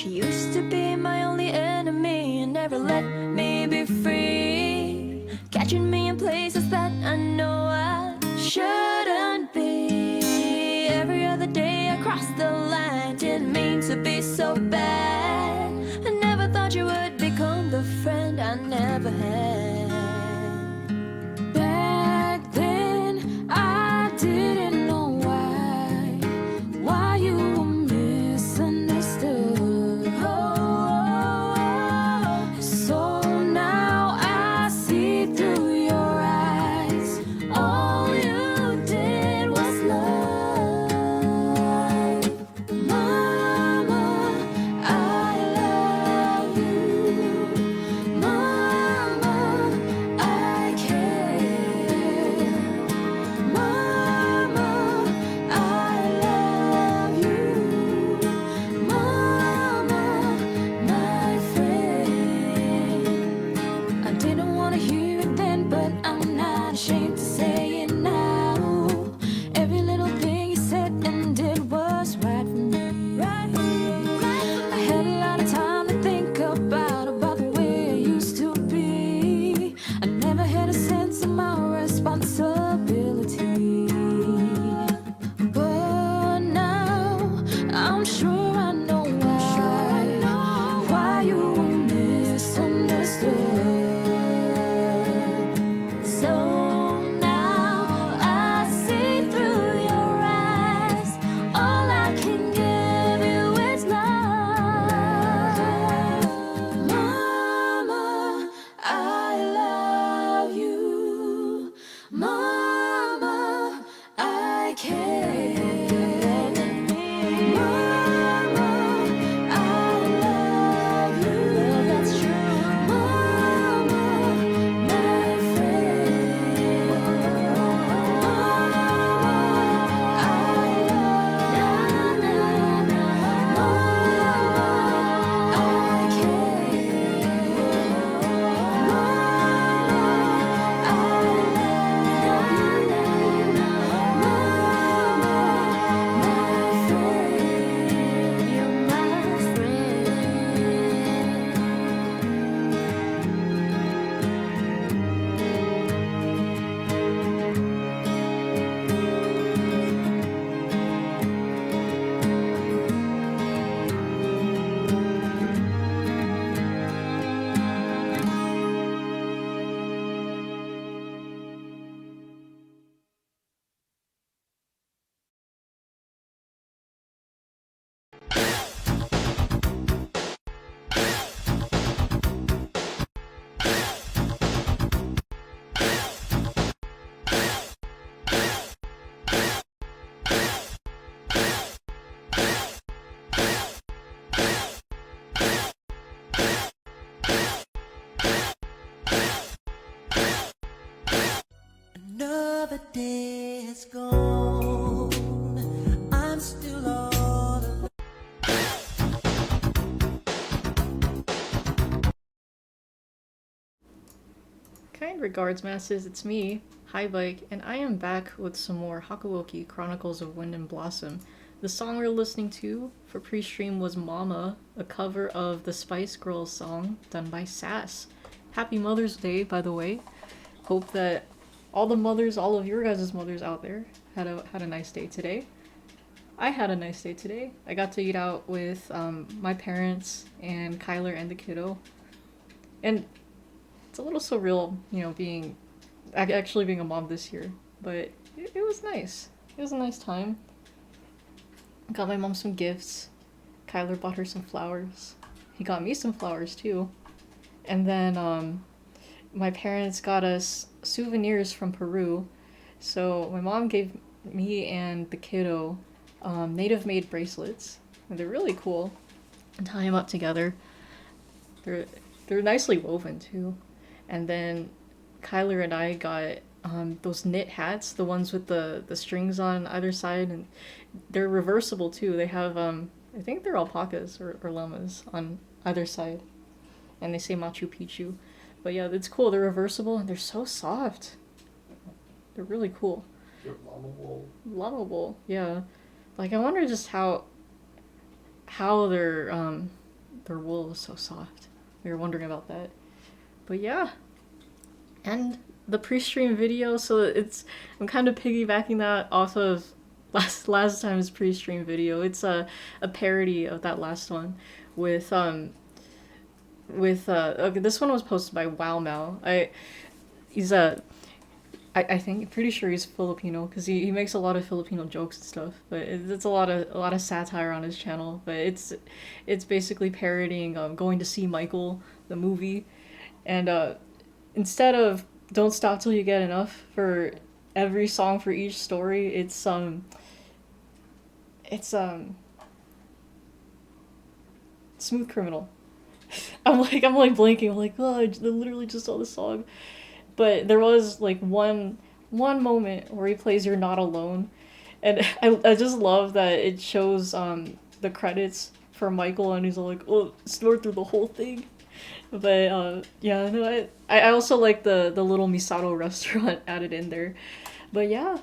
She used to be my only enemy and never let me be free, catching me in places that I know I shouldn't be. Every other day I crossed the line, didn't mean to be so bad. I never thought you would become the friend I never had. Back then I didn't know why you were misunderstood. So now I see through your eyes. All you did was love. Mama, I love you. Mama, I care. Mama, I love you. Mama, my friend. I didn't want to hear it then, but I'm not ashamed to say it now. Every little thing you said and did was right for me. Right for me. I had a lot of time to think about the way I used to be. I never had a sense of my responsibility. But now I'm sure I know why you were misunderstood. So now I see through your eyes. All I can give you is love. Mama, I love you. Mama, I care. Mama, I love you. That's true. Mama, my friend. Mama, I love you. Mama, I care. Another day is gone. I'm still all alone. Kind regards, masses, it's me, High Bike, and I am back with some more Hakuoki Chronicles of Wind and Blossom. The song we were listening to for pre-stream was Mama, a cover of the Spice Girls song done by Sass. Happy Mother's Day, by the way. Hope that all the mothers, all of your guys' mothers out there had a nice day today. I had a nice day today. I got to eat out with my parents and Kyler and the kiddo. And it's a little surreal, being actually being a mom this year, but it was nice. It was a nice time. Got my mom some gifts. Kyler bought her some flowers. He got me some flowers too. And then my parents got us souvenirs from Peru. So my mom gave me and the kiddo native made bracelets. And they're really cool. And tie them up together. They're nicely woven too. And then Kyler and I got those knit hats, the ones with the strings on either side, and they're reversible too. They have I think they're alpacas or llamas on either side, and they say Machu Picchu. But yeah, it's cool. They're reversible and they're so soft. They're really cool. They're lovable. Lovable, yeah. Like I wonder just how they're their wool is so soft. We were wondering about that. But yeah. And the pre-stream video, so I'm kind of piggybacking that off of last time's pre-stream video. It's a parody of that last one with okay, this one was posted by Wow Mao. He's I think pretty sure he's Filipino because he makes a lot of Filipino jokes and stuff. But it's a lot of satire on his channel. But it's basically parodying Going to See Michael, the movie, and instead of Don't Stop Till You Get Enough for every song for each story, it's Smooth Criminal. I'm like blinking. I'm like, oh, I literally just saw the song. But there was like one moment where he plays "You're Not Alone," and I just love that it shows the credits for Michael, and he's like, oh, snort through the whole thing. But yeah, no, I also like the little Misato restaurant added in there. But yeah,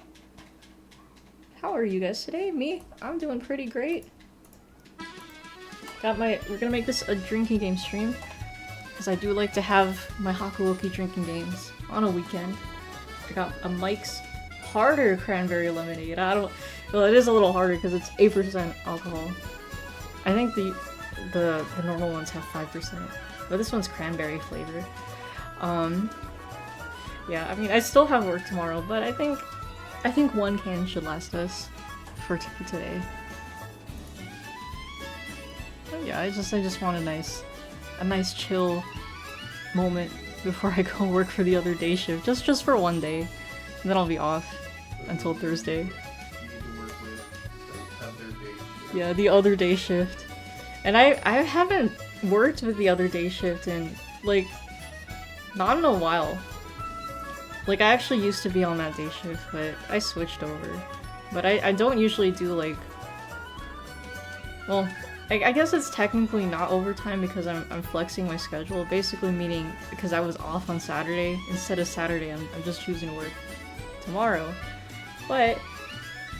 how are you guys today? Me, I'm doing pretty great. We're gonna make this a drinking game stream because I do like to have my Hakuoki drinking games on a weekend. I got a Mike's Harder Cranberry Lemonade. Well, it is a little harder because it's 8% alcohol. I think the normal ones have 5%, but this one's cranberry flavor. Yeah, I mean, I still have work tomorrow, but I think one can should last us for today. But yeah, I just want a nice chill moment before I go work for the other day shift, just for one day, and then I'll be off until Thursday. Yeah, the other day shift. And I haven't worked with the other day shift in, like, not in a while. Like, I actually used to be on that day shift, but I switched over. But I don't usually do, like... Well, I guess it's technically not overtime because I'm flexing my schedule, basically meaning because I was off on Saturday, instead of Saturday I'm just choosing to work tomorrow. But,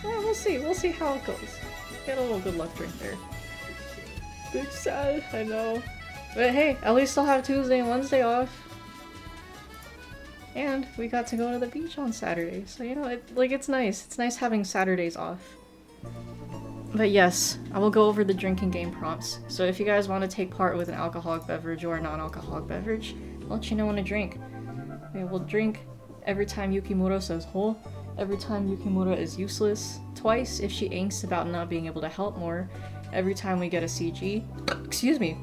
yeah, we'll see how it goes. Get a little good luck drink there. Big sad, I know. But hey, at least I'll have Tuesday and Wednesday off. And we got to go to the beach on Saturday, so you know, it's nice. It's nice having Saturdays off. But yes, I will go over the drinking game prompts. So if you guys want to take part with an alcoholic beverage or a non-alcoholic beverage, I'll let you know when to drink. Okay, we'll drink every time Yukimura says "ho," every time Yukimura is useless, twice if she angsts about not being able to help more, every time we get a CG, excuse me,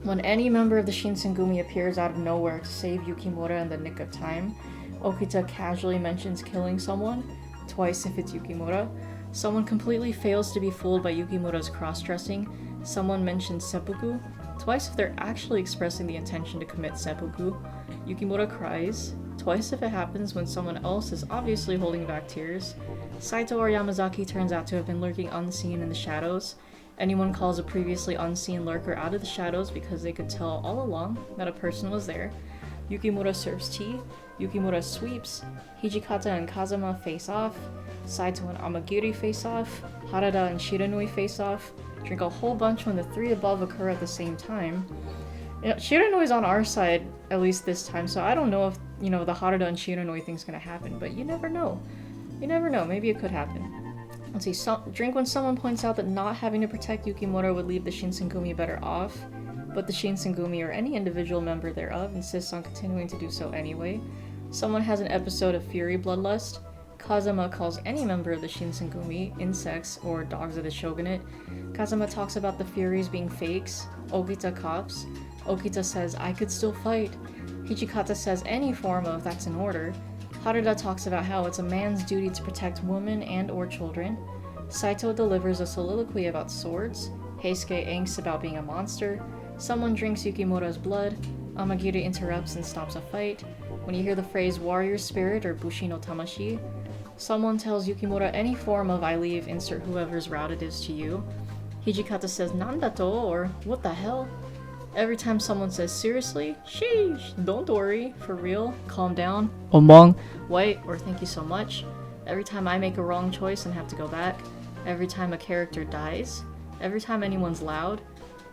when any member of the Shinsengumi appears out of nowhere to save Yukimura in the nick of time, Okita casually mentions killing someone, twice if it's Yukimura, someone completely fails to be fooled by Yukimura's cross-dressing, someone mentions seppuku, twice if they're actually expressing the intention to commit seppuku, Yukimura cries, twice if it happens when someone else is obviously holding back tears, Saito or Yamazaki turns out to have been lurking unseen in the shadows, anyone calls a previously unseen lurker out of the shadows because they could tell all along that a person was there, Yukimura serves tea, Yukimura sweeps, Hijikata and Kazama face off, Saito and Amagiri face off, Harada and Shiranui face off, drink a whole bunch when the three above occur at the same time. You know, Shiranui's on our side, at least this time, so I don't know if, you know, the Harada and Shiranui thing's gonna happen, but you never know. You never know, maybe it could happen. Let's see, drink when someone points out that not having to protect Yukimura would leave the Shinsengumi better off, but the Shinsengumi or any individual member thereof insists on continuing to do so anyway. Someone has an episode of Fury Bloodlust. Kazama calls any member of the Shinsengumi insects or dogs of the shogunate. Kazama talks about the Furies being fakes. Okita coughs. Okita says, I could still fight. Hichikata says any form of that's in order. Harada talks about how it's a man's duty to protect women and or children. Saito delivers a soliloquy about swords. Heisuke angsts about being a monster. Someone drinks Yukimura's blood. Amagiri interrupts and stops a fight. When you hear the phrase warrior spirit or bushi no tamashi, someone tells Yukimura any form of I leave, insert whoever's route it is to you. Hijikata says nandato or what the hell? Every time someone says seriously, sheesh, don't worry, for real, calm down, omong, white, or thank you so much. Every time I make a wrong choice and have to go back. Every time a character dies. Every time anyone's loud.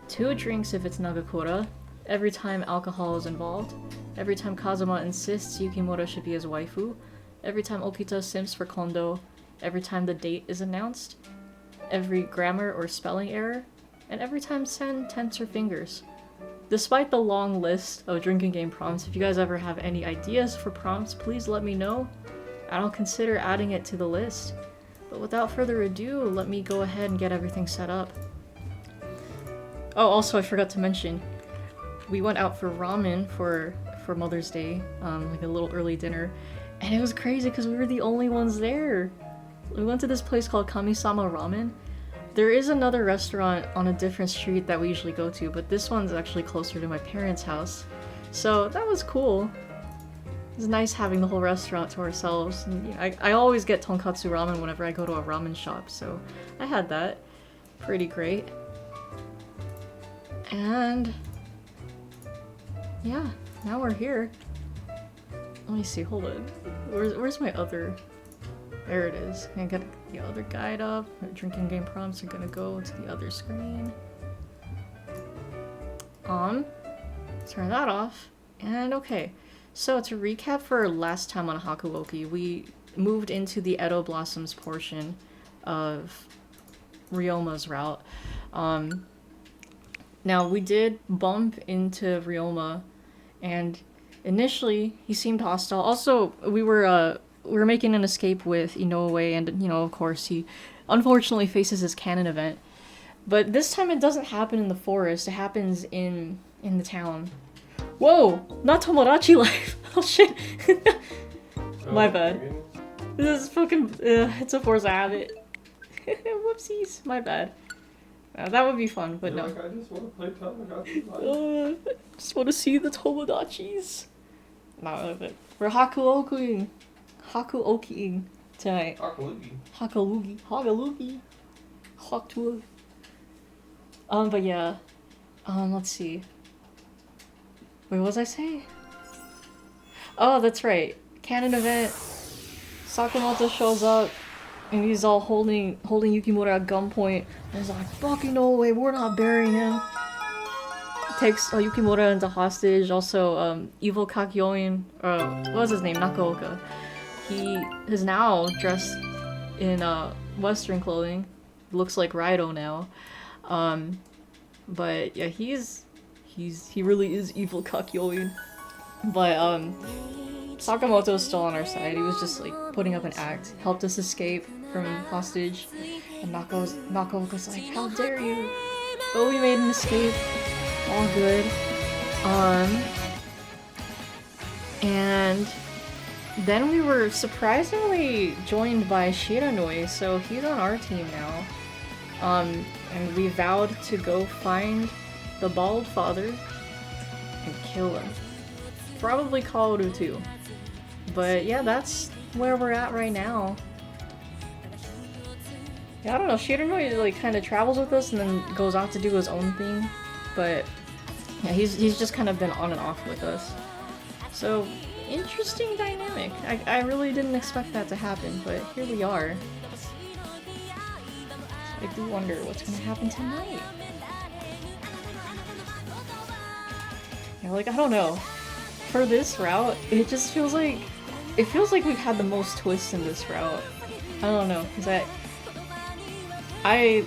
2 drinks if it's Nagakura, every time alcohol is involved, every time Kazuma insists Yukimura should be his waifu, every time Okita simps for Kondo, every time the date is announced, every grammar or spelling error, and every time Sen tents her fingers. Despite the long list of drinking game prompts, if you guys ever have any ideas for prompts, please let me know. I'll consider adding it to the list. But without further ado, let me go ahead and get everything set up. Oh, also I forgot to mention, we went out for ramen for Mother's Day, like a little early dinner, and it was crazy because we were the only ones there. We went to this place called Kami-sama Ramen. There is another restaurant on a different street that we usually go to, but this one's actually closer to my parents' house. So that was cool. It's nice having the whole restaurant to ourselves. And, you know, I always get tonkatsu ramen whenever I go to a ramen shop, so I had that. Pretty great. And yeah, now we're here. Let me see, hold on. Where's my other... There it is. I got the other guide up. My drinking game prompts are gonna go to the other screen. Turn that off. And okay. So to recap for last time on Hakuoki, we moved into the Edo Blossoms portion of Ryoma's route. Now we did bump into Ryoma, and initially he seemed hostile. Also, we were making an escape with Inoue, and you know, of course, he unfortunately faces his canon event. But this time it doesn't happen in the forest, it happens in the town. Whoa! Not Tomodachi life! Oh shit! My bad. This is fucking... it's a force of habit. Whoopsies. My bad. That would be fun, but no. Like, I just want to play Tamagotchi life. Just want to see the Tomodachis. No, but we're Hakuokiing tonight. Hakalugi. But yeah. Let's see. Wait, what was I saying? Oh, that's right. Canon event. Sakamoto shows up, and he's all holding Yukimura at gunpoint. And he's like, "Fucking no way, we're not burying him." Takes Yukimura into hostage. Also, evil Kakyoin, what was his name? Nakaoka. He is now dressed in Western clothing. Looks like Raido now. But yeah, he really is evil Kakyoin. But Sakamoto's still on our side. He was just like putting up an act. Helped us escape from hostage. And Nakaoka's like, "How dare you?" But we made an escape. All good. And then we were surprisingly joined by Shiranui, so he's on our team now. And we vowed to go find the bald father and kill him. Probably Kaoru too. But yeah, that's where we're at right now. Yeah, I don't know, Shiranui like kind of travels with us and then goes off to do his own thing. But yeah, he's just kind of been on and off with us. So, interesting dynamic. I really didn't expect that to happen, but here we are. So I do wonder what's gonna happen tonight. Yeah, like, I don't know. For this route, it just feels like... It feels like we've had the most twists in this route. I don't know, because I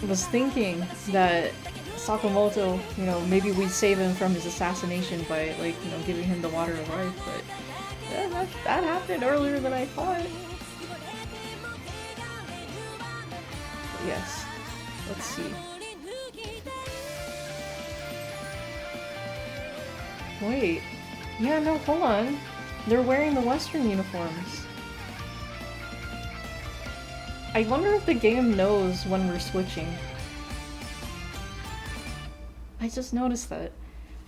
was thinking that Sakamoto, you know, maybe we'd save him from his assassination by, like, you know, giving him the water of life, but that happened earlier than I thought. But yes, let's see. Wait, yeah, no, hold on. They're wearing the Western uniforms. I wonder if the game knows when we're switching. I just noticed that.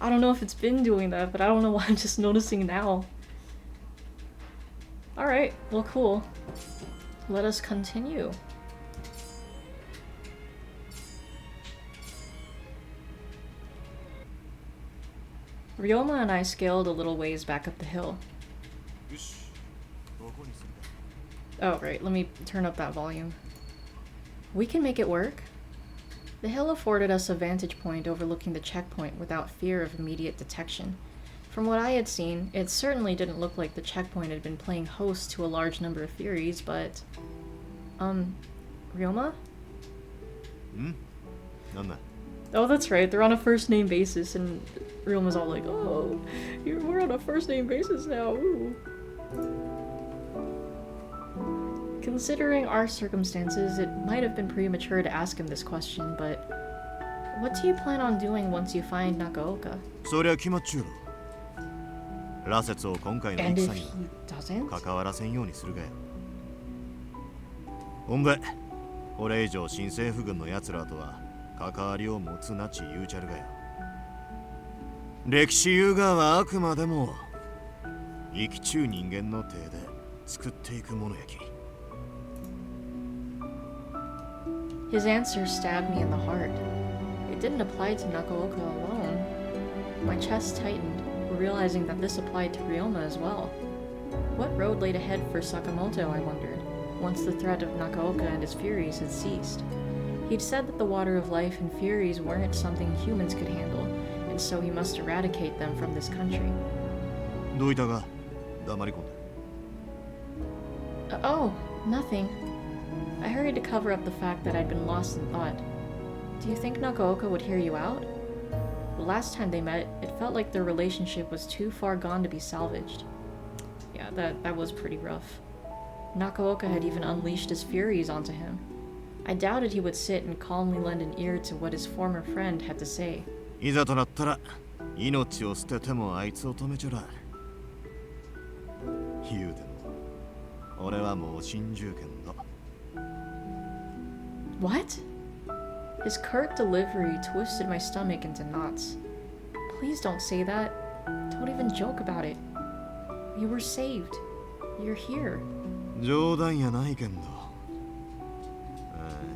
I don't know if it's been doing that, but I don't know why I'm just noticing now. Alright, well cool. Let us continue. Ryoma and I scaled a little ways back up the hill. Oh, right, let me turn up that volume. We can make it work. The hill afforded us a vantage point overlooking the checkpoint without fear of immediate detection. From what I had seen, it certainly didn't look like the checkpoint had been playing host to a large number of Furies, but... Ryoma? Oh, that's right, they're on a first-name basis, and Ryoma's all like, oh, we're on a first-name basis now, ooh. Considering our circumstances, it might have been premature to ask him this question, but what do you plan on doing once you find Nakaoka? そりゃ決まっちゅうろ。羅刹を今回の And 戦 if に he doesn't? は関わらせんようにするがよ。ほんで、これ以上新政府軍の奴らとは関わりを持つなち言うちゃるがよ。歴史言うがはあくまでも生きちゅう人間の手で作っていくものやき。His answer stabbed me in the heart. It didn't apply to Nakaoka alone. My chest tightened, realizing that this applied to Ryoma as well. What road laid ahead for Sakamoto, I wondered, once the threat of Nakaoka and his Furies had ceased. He'd said that the water of life and Furies weren't something humans could handle, and so he must eradicate them from this country. どういたが黙り込んだ。Oh, nothing. I hurried to cover up the fact that I'd been lost in thought. Do you think Nakaoka would hear you out? The last time they met, it felt like their relationship was too far gone to be salvaged. Yeah, that was pretty rough. Nakaoka had even unleashed his Furies onto him. I doubted he would sit and calmly lend an ear to what his former friend had to say. いざとなったら命を捨ててもあいつを止めちゃら。言うても俺はもう心中剣だ。What? His curt delivery twisted my stomach into knots. Please don't say that. Don't even joke about it. You were saved. You're here. 冗談やないけんど。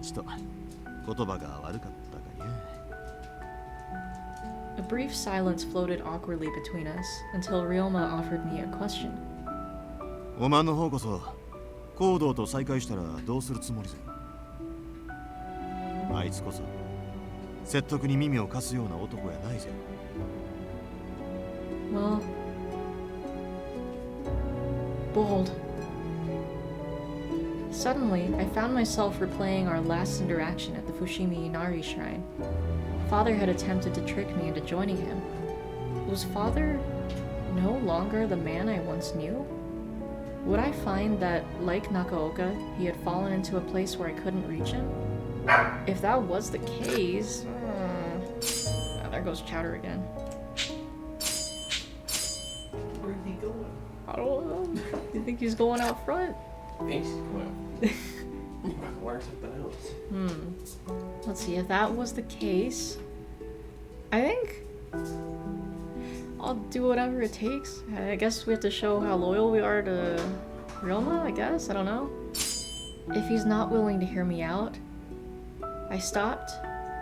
ちょっと言葉が悪かったかに。A brief silence floated awkwardly between us until Ryoma offered me a question. お前の方こそ行動と再会したらどうするつもりぜ。あいつこそ説得に耳を貸すような男やないぜ。Well, bold. Suddenly, I found myself replaying our last interaction at the Fushimi Inari shrine. Father had attempted to trick me into joining him. Was Father no longer the man I once knew? Would I find that, like Nakaoka, he had fallen into a place where I couldn't reach him? If that was the case... Oh, there goes Chowder again. Where's he going? I don't know. You think he's going out front? Thinks he's going. Wear something else. Let's see, if that was the case... I think... I'll do whatever it takes. I guess we have to show how loyal we are to Ryoma, I guess? I don't know. If he's not willing to hear me out... I stopped,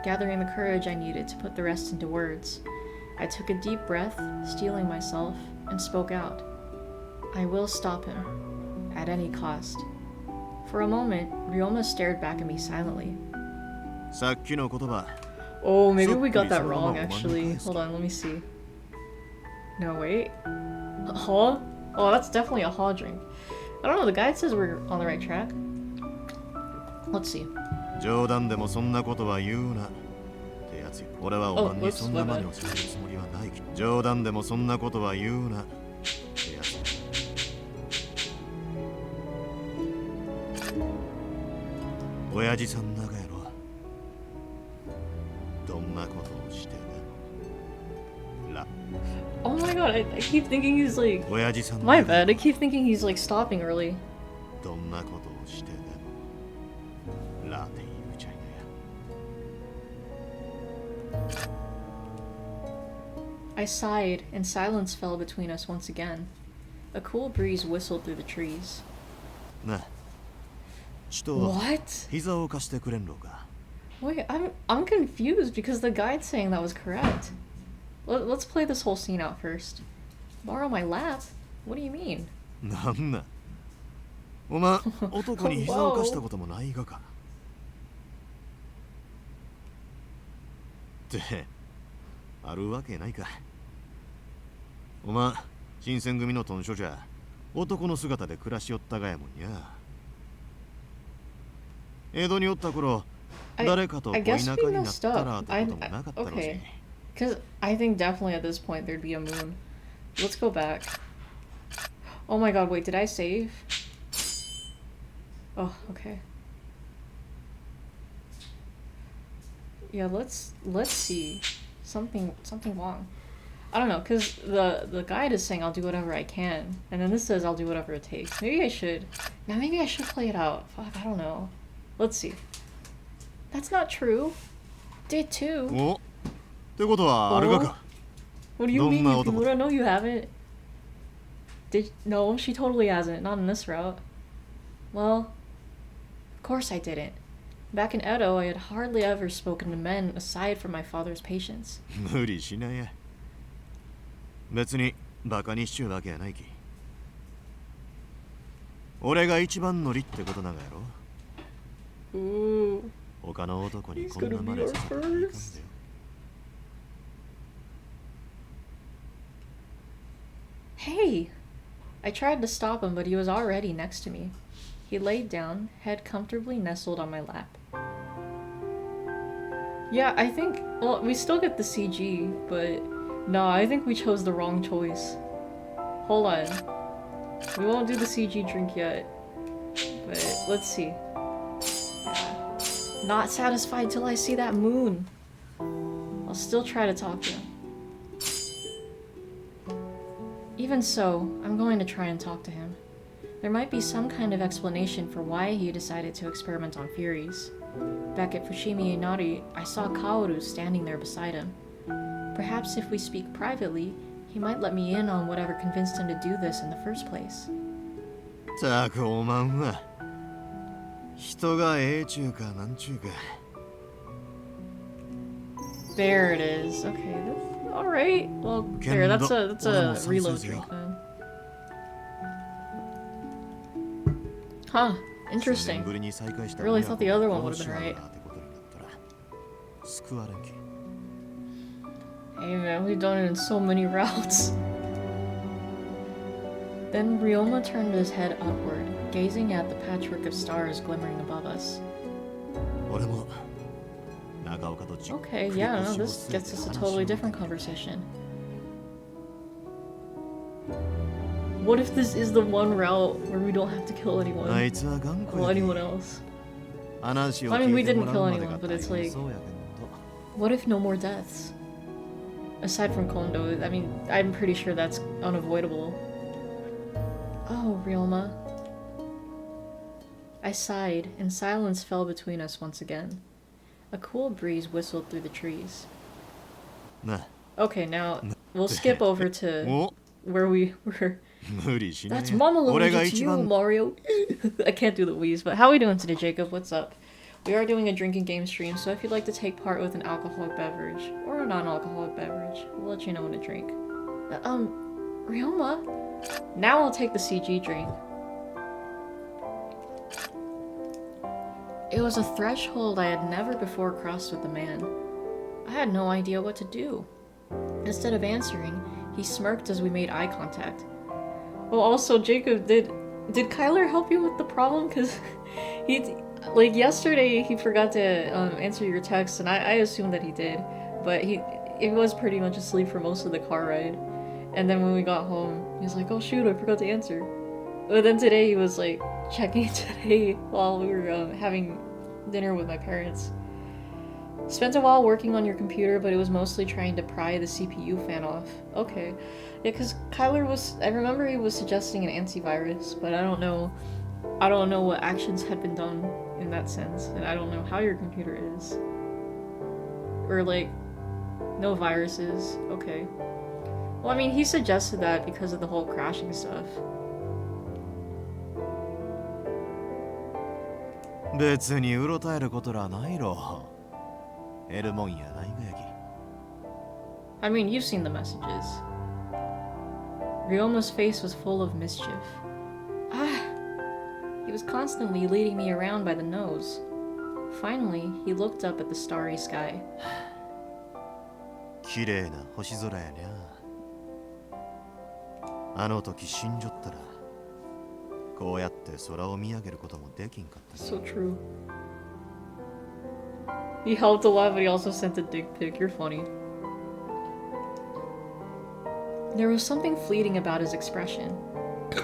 gathering the courage I needed to put the rest into words. I took a deep breath, steeling myself, and spoke out. I will stop him, at any cost. For a moment, Ryoma stared back at me silently. さっきの言葉。 Oh, maybe we got that wrong, actually. Hold on, let me see. No, wait. Huh? Oh, that's definitely a Haw drink. I don't know, the guide says we're on the right track. Let's see. 冗談でもそんなことは言うなってやつよ。俺はお前にそんな真似をさせるつもりはない。冗談でもそんなことは言うなってやつよ。親父さん長やろ。どんなことをしてね。ら。 Oh my god, I keep thinking he's like... 親父さん My bad, I keep thinking he's like stopping early. どんなことをしてでも。らって言うちゃいなや。 I sighed, and silence fell between us once again. A cool breeze whistled through the trees. なあ。ちょっと What? 膝を貸してくれんろうか。 Wait, I'm confused because the guide's saying that was correct. Let's play this whole scene out first. Borrow my lap? What do you mean? なんな。お前、男に膝を貸したこともないがか。ってあるわけないか。おま新選組の屯所じゃ男の姿で暮らしよったがやもんや。江戸におった頃 誰かと恋 I guess 仲 we になった messed ら up. ってこともなかったろうし。 Okay. Because I think definitely at this point there'd be a moon. Let's go back. Oh my god, wait, did I save? Oh, okay. Yeah, let's see. Something wrong. I don't know, because the guide is saying I'll do whatever I can, and then this says I'll do whatever it takes. Maybe I should. Now maybe I should play it out. Fuck, I don't know. Let's see. That's not true. Did too. おってことはあるがか。 What do you mean, どんな男だ？ Yukimura? No, you haven't. No, she totally hasn't. Not in this route. Well, of course I didn't. Back in Edo, I had hardly ever spoken to men aside from my father's patients. 無理しなや。別にバカにしちゅうわけやないき。俺が一番乗りってことなんやろ。 Ooh. 他の男に He's こんな gonna ま be ね our させていかんでよ。 first. Hey! I tried to stop him, but he was already next to me. He laid down, head comfortably nestled on my lap. Yeah, I think... Well, we still get the CG, but... No, I think we chose the wrong choice. Hold on. We won't do the CG drink yet. But, let's see. Yeah. Not satisfied till I see that moon. I'll still try to talk to him. Even so, I'm going to try and talk to him. There might be some kind of explanation for why he decided to experiment on Furies. Back at Fushimi Inari, I saw Kaoru standing there beside him. Perhaps if we speak privately, he might let me in on whatever convinced him to do this in the first place. たくおまんは人がええちゅうかなんちゅうか。 There it is. Okay, alright. Well, there, that's a reload drink then. Huh, interesting. I really thought the other one would have been right. Hey man, we've done it in so many routes. Then Ryoma turned his head upward, gazing at the patchwork of stars glimmering above us. Okay, yeah, no, this gets us a totally different conversation. What if this is the one route where we don't have to kill anyone? Well, anyone else. I mean, we didn't kill anyone, but it's like... What if no more deaths? Aside from Kondo, I mean, I'm pretty sure that's unavoidable. Oh, Ryoma. I sighed, and silence fell between us once again. A cool breeze whistled through the trees. Okay, now, we'll skip over to where we were. That's Mama Luigi to you, Mario. I can't do the wheeze, but how are we doing today, Jacob? What's up? We are doing a drinking game stream, so if you'd like to take part with an alcoholic beverage, or a non-alcoholic beverage, we'll let you know when to drink. Ryoma? Now I'll take the CG drink. It was a threshold I had never before crossed with the man. I had no idea what to do. Instead of answering, he smirked as we made eye contact. Oh, also, Jacob, did Kyler help you with the problem? Because like, yesterday he forgot to answer your text, and I assumed that he did. But he was pretty much asleep for most of the car ride. And then when we got home, he was like, oh shoot, I forgot to answer. But then today he was like, checking today while we were having dinner with my parents. Spent a while working on your computer, but it was mostly trying to pry the CPU fan off. Okay. Yeah, because Kyler I remember he was suggesting an antivirus, but I don't know what actions had been done in that sense, and I don't know how your computer is. Or like, no viruses. Okay. Well, I mean, he suggested that because of the whole crashing stuff. I mean, you've seen the messages. Ryoma's face was full of mischief. He was constantly leading me around by the nose. Finally, he looked up at the starry sky. 綺麗な星空やにゃ。あの時死んじょったらこうやって空を見上げることもできんかった。 So true. He helped a lot, but he also sent a dick pic. You're funny. There was something fleeting about his expression.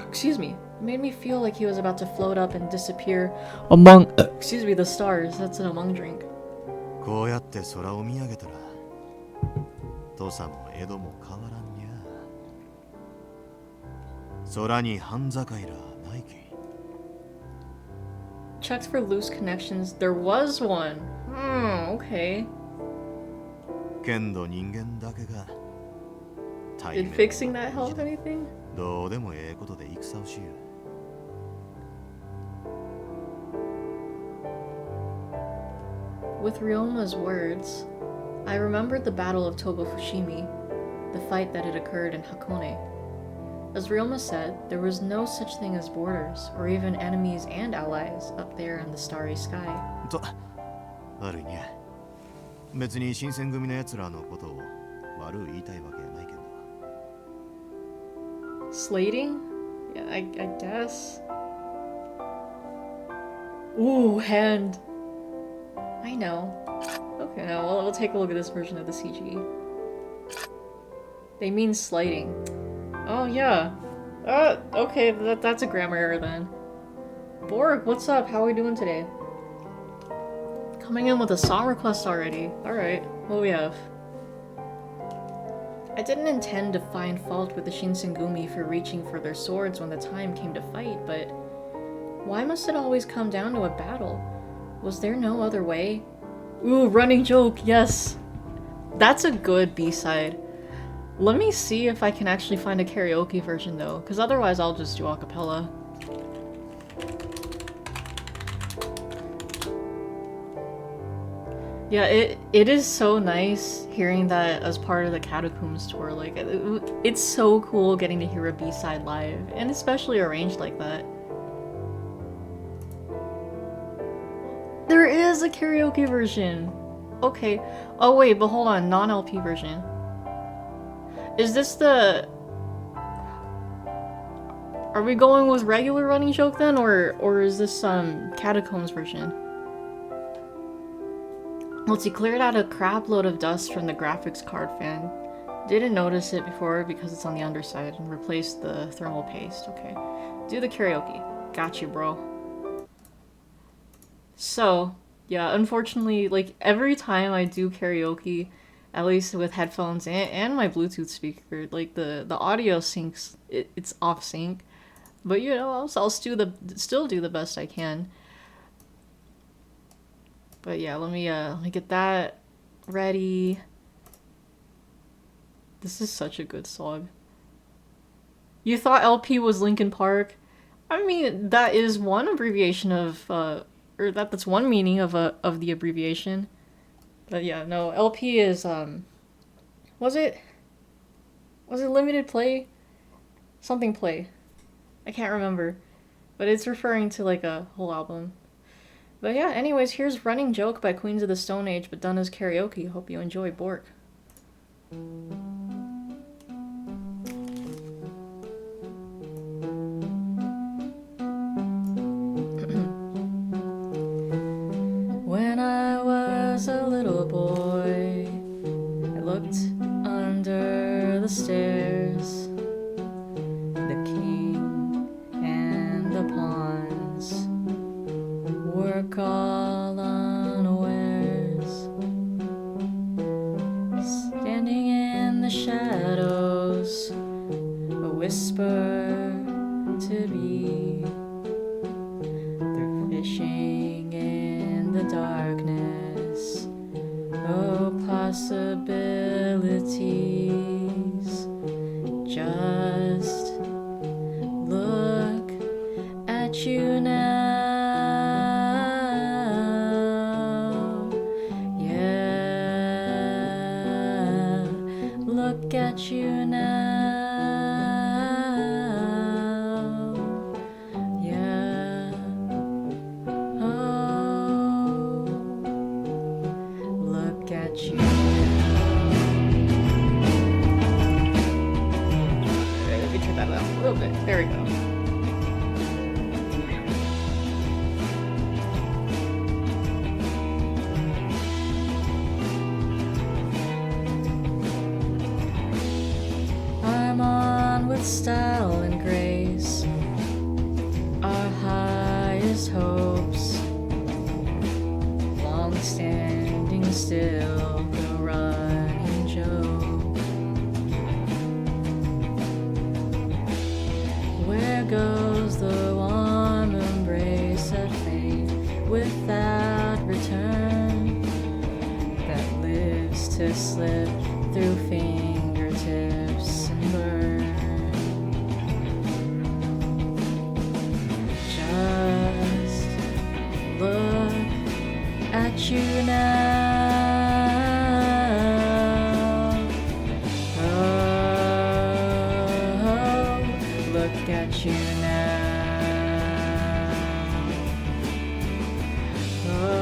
Excuse me. It made me feel like he was about to float up and disappear among excuse me, the stars. That's an among drink. こうやって空を見上げたら土佐も江戸も変わらんにゃ。空に半境らないき。 Checked for loose connections. There was one. Okay. けんど人間だけが Did fixing that help anything? どうでもええことで戦をしよう。 With Ryoma's words, I remembered the Battle of Toba-Fushimi, the fight that had occurred in Hakone. As Ryoma said, there was no such thing as borders, or even enemies and allies up there in the starry sky. と悪いにゃ。別に新選組のやつらのことを悪う言いたいわけやないけど。 Slating? Yeah, I guess. Ooh, hand. I know. Okay, now we'll take a look at this version of the CG. They mean slighting. Oh, yeah. Okay, that's a grammar error then. Borg, what's up? How are we doing today? Coming in with a song request already. Alright, what do we have? I didn't intend to find fault with the Shinsengumi for reaching for their swords when the time came to fight, but why must it always come down to a battle? Was there no other way? Ooh, running joke, yes! That's a good B-side. Let me see if I can actually find a karaoke version though, because otherwise I'll just do a cappella. Yeah, it is so nice hearing that as part of the Catacombs tour. Like, it's so cool getting to hear a B-side live, and especially arranged like that. There is a karaoke version! Okay. Oh wait, but hold on, non-LP version. Is this the... Are we going with regular running joke then, or is this Catacombs version? Let's see, cleared out a crap load of dust from the graphics card fan. Didn't notice it before because it's on the underside, and replaced the thermal paste. Okay. Do the karaoke. Got you, bro. So, yeah, unfortunately, like, every time I do karaoke, at least with headphones and my Bluetooth speaker, like, the audio syncs, it's off sync. But, you know, I'll still do the best I can. But yeah, let me get that ready. This is such a good song. You thought LP was Linkin Park? I mean, that is one abbreviation of, or that's one meaning of the abbreviation. But yeah, no, LP is, was it limited play? Something play. I can't remember. But it's referring to like a whole album. But yeah, anyways, here's Running Joke by Queens of the Stone Age, but done as karaoke. Hope you enjoy, Bork. When I was a little boy, I looked under the stairs. The king and the pawns work all unawares, standing in the shadows, a whisper to be. They're fishing in the darkness, oh possibilities. Just look at you now. Look at you now. Yeah. Oh. Look at you now. There we go. I'm on with style and grace, our highest hopes, long standing still, the running joke. Where goes the warm embrace of fate without return that lives to slip through fingertips and burn? Just look at you now. Oh, look at you now. Oh,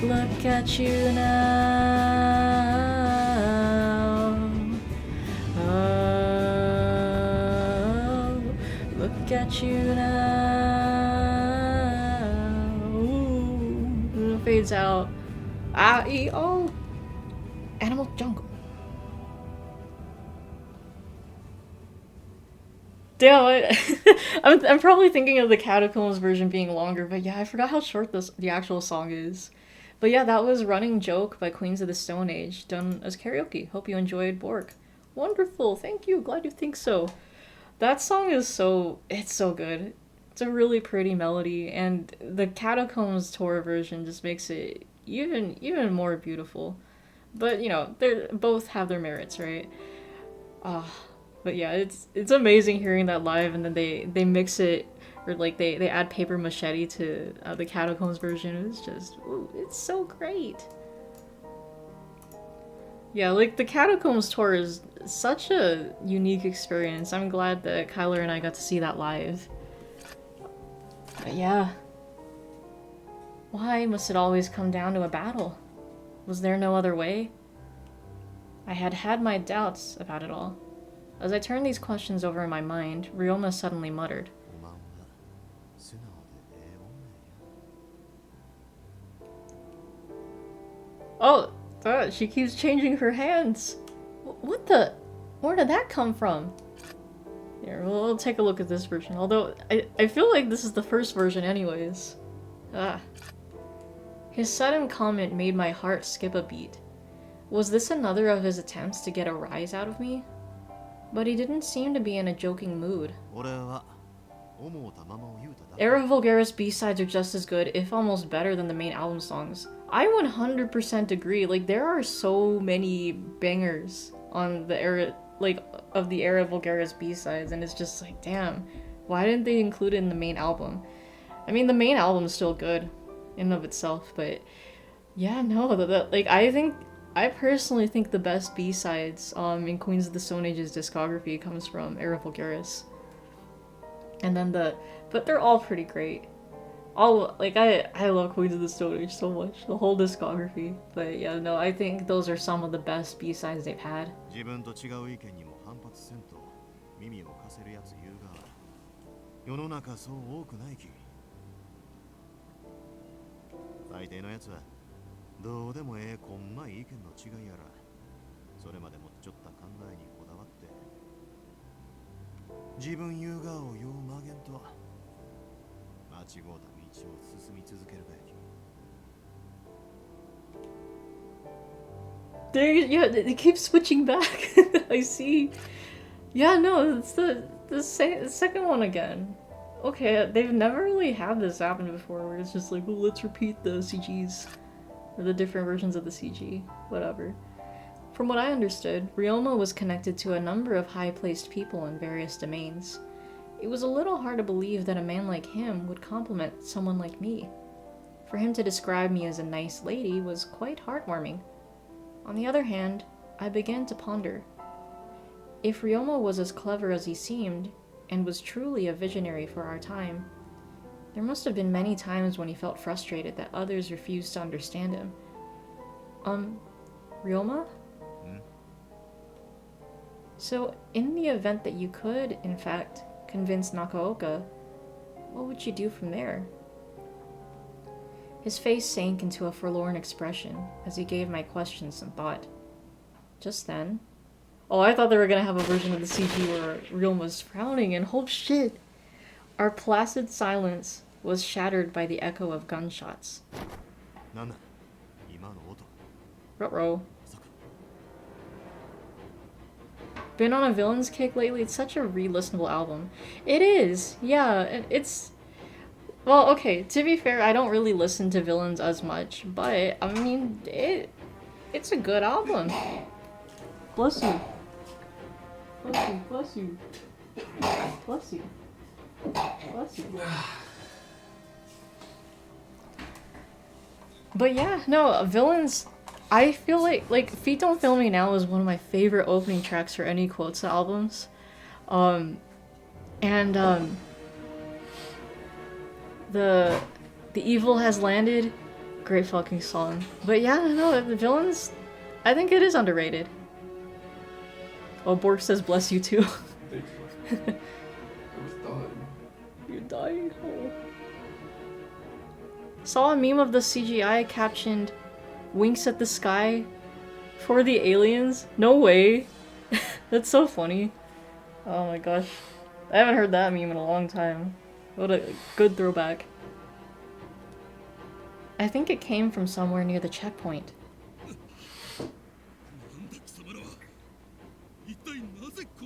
look at you now. Oh, look at you now. Ooh, it fades out. Oh, Animal Jungle. Damn, I'm probably thinking of the Catacombs version being longer, but yeah, I forgot how short the actual song is. But yeah, that was Running Joke by Queens of the Stone Age, done as karaoke. Hope you enjoyed, Bork. Wonderful, thank you, glad you think so. That song is it's so good. It's a really pretty melody, and the Catacombs tour version just makes it even more beautiful. But, you know, they both have their merits, right? But yeah, it's amazing hearing that live, and then they mix it, or like they add Paper Machete to the Catacombs version. It's just, ooh, it's so great. Yeah, like the Catacombs tour is such a unique experience. I'm glad that Kyler and I got to see that live. But yeah. Why must it always come down to a battle? Was there no other way? I had my doubts about it all. As I turned these questions over in my mind, Ryoma suddenly muttered. Oh, she keeps changing her hands. What the? Where did that come from? Here, we'll take a look at this version. Although, I feel like this is the first version anyways. His sudden comment made my heart skip a beat. Was this another of his attempts to get a rise out of me? But he didn't seem to be in a joking mood. Era Vulgaris B-sides are just as good, if almost better than the main album songs. I 100% agree. Like, there are so many bangers on the era, like, of the Era Vulgaris B-sides, and it's just like, damn, why didn't they include it in the main album? I mean, the main album's still good in and of itself, but yeah, no, like, I personally think the best B-sides in Queens of the Stone Age's discography comes from Era Vulgaris. And then but they're all pretty great. I love Queens of the Stone Age so much, the whole discography. But yeah, no, I think those are some of the best B-sides they've had. Yeah, it keeps switching back. I see. Yeah, no, it's the second one again. Okay, they've never really had this happen before, where it's just like, well, let's repeat the CGs. Or the different versions of the CG. Whatever. From what I understood, Ryoma was connected to a number of high-placed people in various domains. It was a little hard to believe that a man like him would compliment someone like me. For him to describe me as a nice lady was quite heartwarming. On the other hand, I began to ponder. If Ryoma was as clever as he seemed, and was truly a visionary for our time, there must have been many times when he felt frustrated that others refused to understand him. Ryoma? So, in the event that you could, in fact, convince Nakaoka, what would you do from there? His face sank into a forlorn expression as he gave my question some thought. Just then... Oh, I thought they were gonna have a version of the CG where Ryoma was frowning and oh shit! Our placid silence was shattered by the echo of gunshots. Ruh-roh. Been on a villains kick lately? It's such a re-listenable album. It is! Yeah, it's... Well, okay, to be fair, I don't really listen to villains as much, but, I mean, it's a good album. Bless you. Bless you, bless you. Bless you. Bless you. But yeah, no, villains... I feel like Feet Don't Fail Me Now is one of my favorite opening tracks for any Quotes albums. The Evil Has Landed, great fucking song. But yeah, no, the villains, I think it is underrated. Oh, Bork says bless you too. I was dying. You're dying? Oh. Saw a meme of the CGI captioned, "Winks at the sky for the aliens." No way. That's so funny. Oh my gosh. I haven't heard that meme in a long time. What a good throwback. I think it came from somewhere near the checkpoint.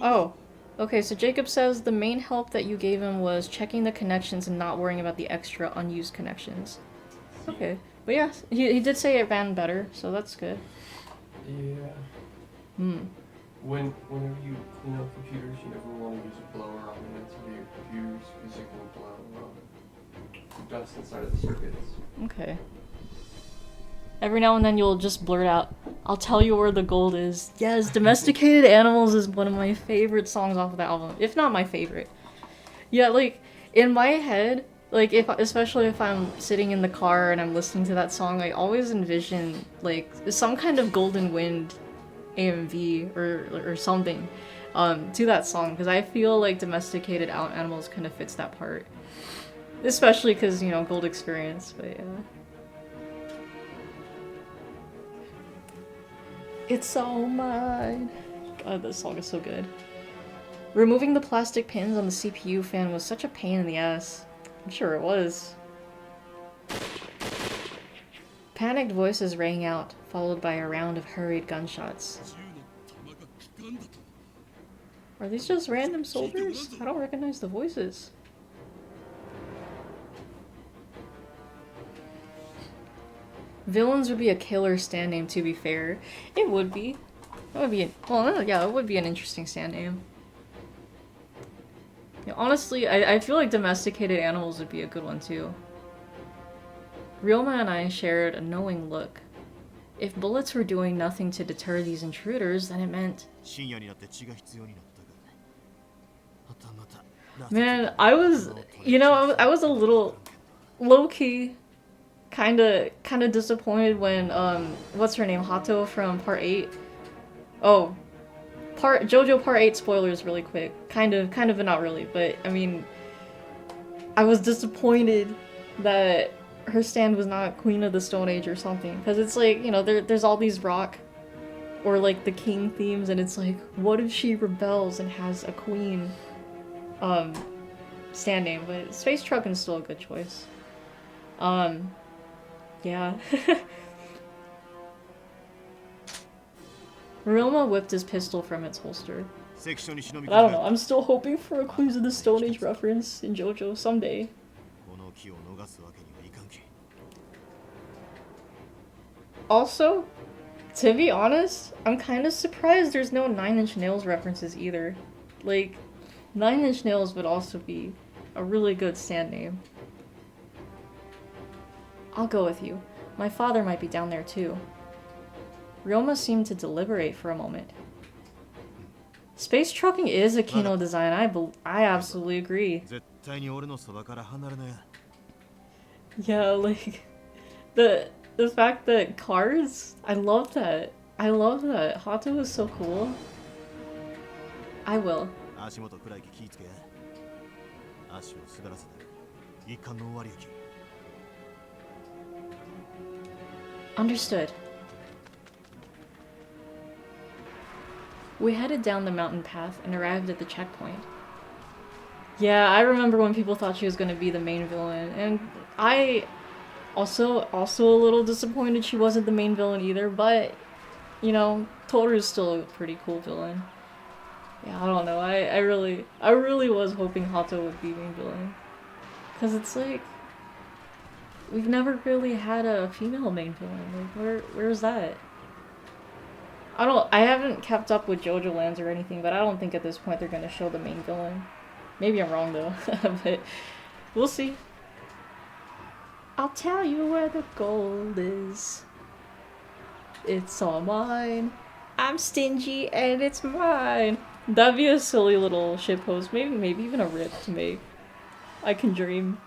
Oh. Okay, so Jacob says the main help that you gave him was checking the connections and not worrying about the extra unused connections. Okay. But yeah, he did say it ran better, so that's good. Yeah. Whenever you clean up computers, you never want to use a blower on the ends of your computers because it can blow dust inside of the circuits. Okay. Every now and then you'll just blurt out, "I'll tell you where the gold is." Yes, Domesticated Animals is one of my favorite songs off of the album, if not my favorite. Yeah, like, in my head, like, especially if I'm sitting in the car and I'm listening to that song, I always envision, like, some kind of Golden Wind AMV or something to that song, because I feel like Domesticated Animals kind of fits that part. Especially because, you know, Gold Experience, but yeah. It's so mine. God, this song is so good. Removing the plastic pins on the CPU fan was such a pain in the ass. I'm sure it was. Panicked voices rang out, followed by a round of hurried gunshots. Are these just random soldiers? I don't recognize the voices. Villains would be a killer stand name, to be fair. It would be. It would be, well, yeah, it would be an interesting stand name. Yeah, honestly, I feel like Domesticated Animals would be a good one, too. Ryoma and I shared a knowing look. If bullets were doing nothing to deter these intruders, then it meant... Man, I was, you know, I was a little low-key kinda disappointed when, what's her name, Hato from Part 8? Oh, JoJo Part 8 spoilers really quick. Kind of, but not really, but, I mean, I was disappointed that her stand was not Queen of the Stone Age or something, because it's like, you know, there's all these rock, or like the king themes, and it's like, what if she rebels and has a queen, stand name? But Space Truckin's still a good choice. Yeah. Ryoma whipped his pistol from its holster. But I don't know, I'm still hoping for a Queens of the Stone Age reference in JoJo someday. Also, to be honest, I'm kind of surprised there's no 9 Inch Nails references either. Like, 9 Inch Nails would also be a really good stand name. I'll go with you. My father might be down there too. Ryoma seemed to deliberate for a moment. Space trucking is a Kino design, I absolutely agree. Yeah, like, the fact that cars, I love that. I love that. Hato is so cool. I will. 足元暗い気ぃつけ足を滑らせて一貫の終わり行き Understood. We headed down the mountain path and arrived at the checkpoint. Yeah, I remember when people thought she was going to be the main villain, and I also a little disappointed she wasn't the main villain either, but, you know, Toru's still a pretty cool villain. Yeah, I don't know, I really was hoping Hato would be main villain. Because it's like, we've never really had a female main villain, like, where's that? I haven't kept up with JoJo Lands or anything, but I don't think at this point they're gonna show the main villain. Maybe I'm wrong though, but we'll see. I'll tell you where the gold is. It's all mine. I'm stingy and it's mine. That'd be a silly little shitpost, maybe even a rip to make. I can dream.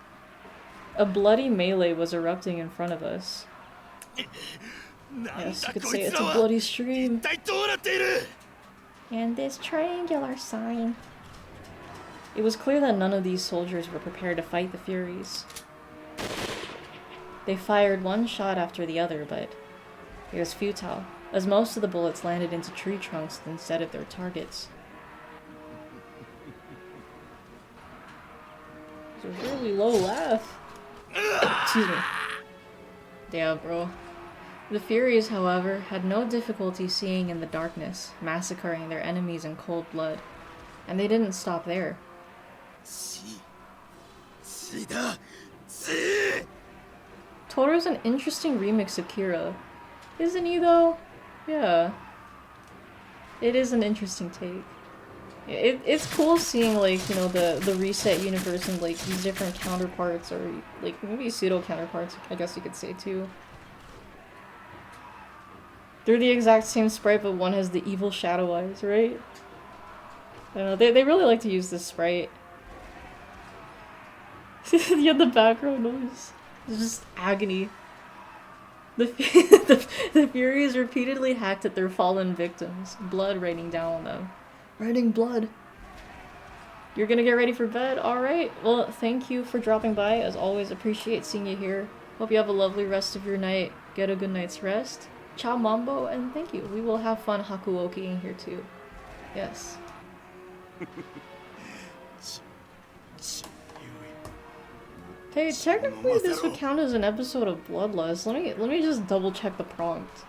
A bloody melee was erupting in front of us. Yes, you could say it's a bloody stream. And this triangular sign. It was clear that none of these soldiers were prepared to fight the Furies. They fired one shot after the other, but it was futile, as most of the bullets landed into tree trunks instead of their targets. It's a really low laugh. Excuse me. Yeah, bro. The Furies, however, had no difficulty seeing in the darkness, massacring their enemies in cold blood. And they didn't stop there. Toru's an interesting remix of Kira. Isn't he, though? Yeah. It is an interesting take. It's cool seeing, like, you know, the reset universe and, like, these different counterparts, or, like, maybe pseudo-counterparts, I guess you could say, too. They're the exact same sprite, but one has the evil shadow eyes, right? I don't know, they really like to use this sprite. Yeah, the background noise. It's just agony. The Furies repeatedly hacked at their fallen victims, blood raining down on them. Raining blood. You're gonna get ready for bed? Alright. Well, thank you for dropping by. As always, appreciate seeing you here. Hope you have a lovely rest of your night. Get a good night's rest. Ciao Mambo, and thank you. We will have fun Hakuokiing here too. Yes. Hey, technically this would count as an episode of Bloodlust. Let me just double check the prompt.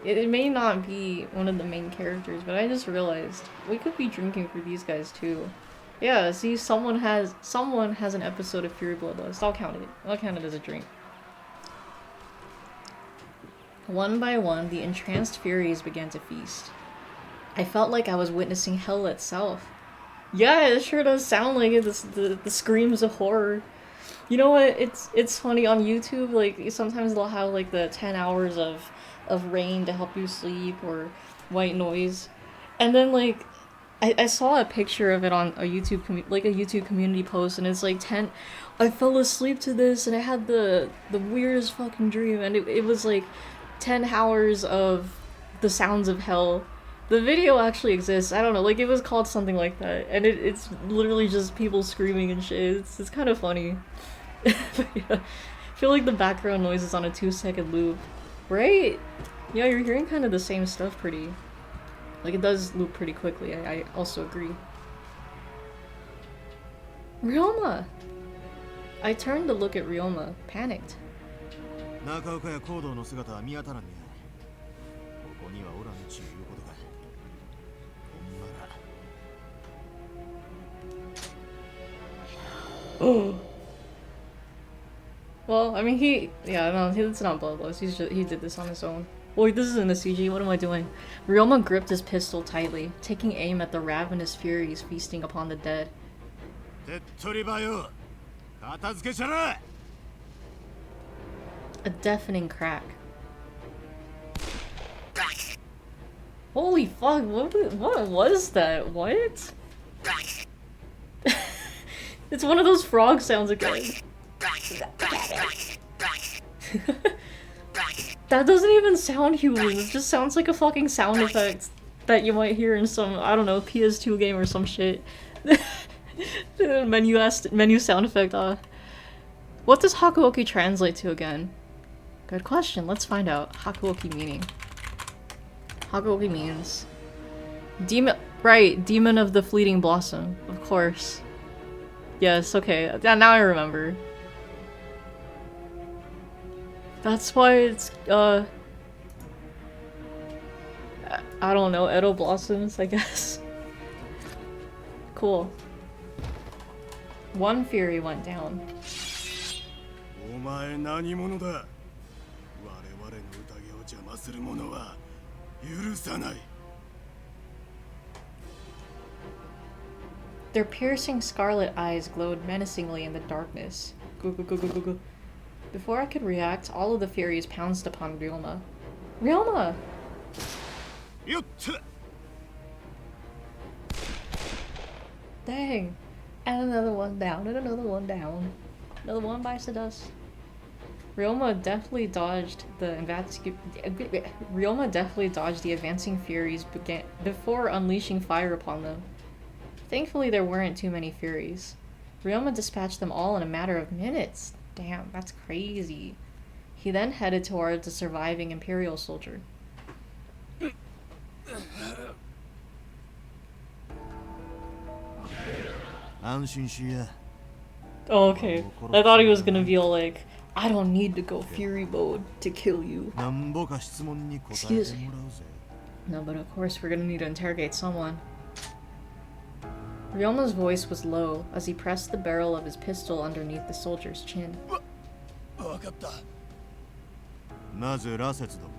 It may not be one of the main characters, but I just realized we could be drinking for these guys too. Yeah, see, someone has an episode of Fury Bloodlust. I'll count it. I'll count it as a drink. One by one, the entranced Furies began to feast. I felt like I was witnessing hell itself. Yeah, it sure does sound like it. The screams of horror. You know what? It's funny on YouTube. Like sometimes they'll have like the 10 hours of rain to help you sleep or white noise, and then like I saw a picture of it on a YouTube community post, and it's like 10. I fell asleep to this, and I had the weirdest fucking dream, and it was like 10 hours of the sounds of hell. The video actually exists. I don't know, like it was called something like that, and it's literally just people screaming and shit. It's kind of funny. But yeah, I feel like the background noise is on a 2-second loop, right? Yeah, you're hearing kind of the same stuff pretty. Like it does loop pretty quickly. I also agree. Ryoma! I turned to look at Ryoma, panicked. 中岡や行動の姿は見当たらんねや。ここにはおらんちゅういうことか。ほんまら。Well, I mean, it's not Bloodlust. He did this on his own. Wait, this isn't a CG. What am I doing? Ryoma gripped his pistol tightly, taking aim at the ravenous Furies feasting upon the dead. 手っ取りばよ。片付けちゃら。 A deafening crack. Holy fuck! What was that? What? It's one of those frog sounds again. That doesn't even sound human. It just sounds like a fucking sound effect. that you might hear in some, I don't know, PS2 game or some shit. Menu sound effect. What does Hakuoki translate to again? Good question. Let's find out. Hakuoki meaning. Hakuoki means demon. Right, demon of the fleeting blossom. Of course. Yes. Okay. Yeah, now I remember. That's why it's I don't know, Edo blossoms, I guess. Cool. One fury went down. お前何者だ。我々の宴を邪魔する者は許さない。 Their piercing scarlet eyes glowed menacingly in the darkness. Before I could react, all of the furies pounced upon Ryoma. Ryoma! よっと。 Dang. And another one down, and another one down. Another one bites the dust. Ryoma deftly dodged the advancing furies before unleashing fire upon them. Thankfully, there weren't too many furies. Ryoma dispatched them all in a matter of minutes. Damn, that's crazy. He then headed towards the surviving Imperial soldier. Oh, okay. I thought he was gonna be all like, I don't need to go fury mode to kill you. Excuse me. No, but of course we're gonna need to interrogate someone. Ryoma's voice was low as he pressed the barrel of his pistol underneath the soldier's chin. わかった。まず羅刹ども。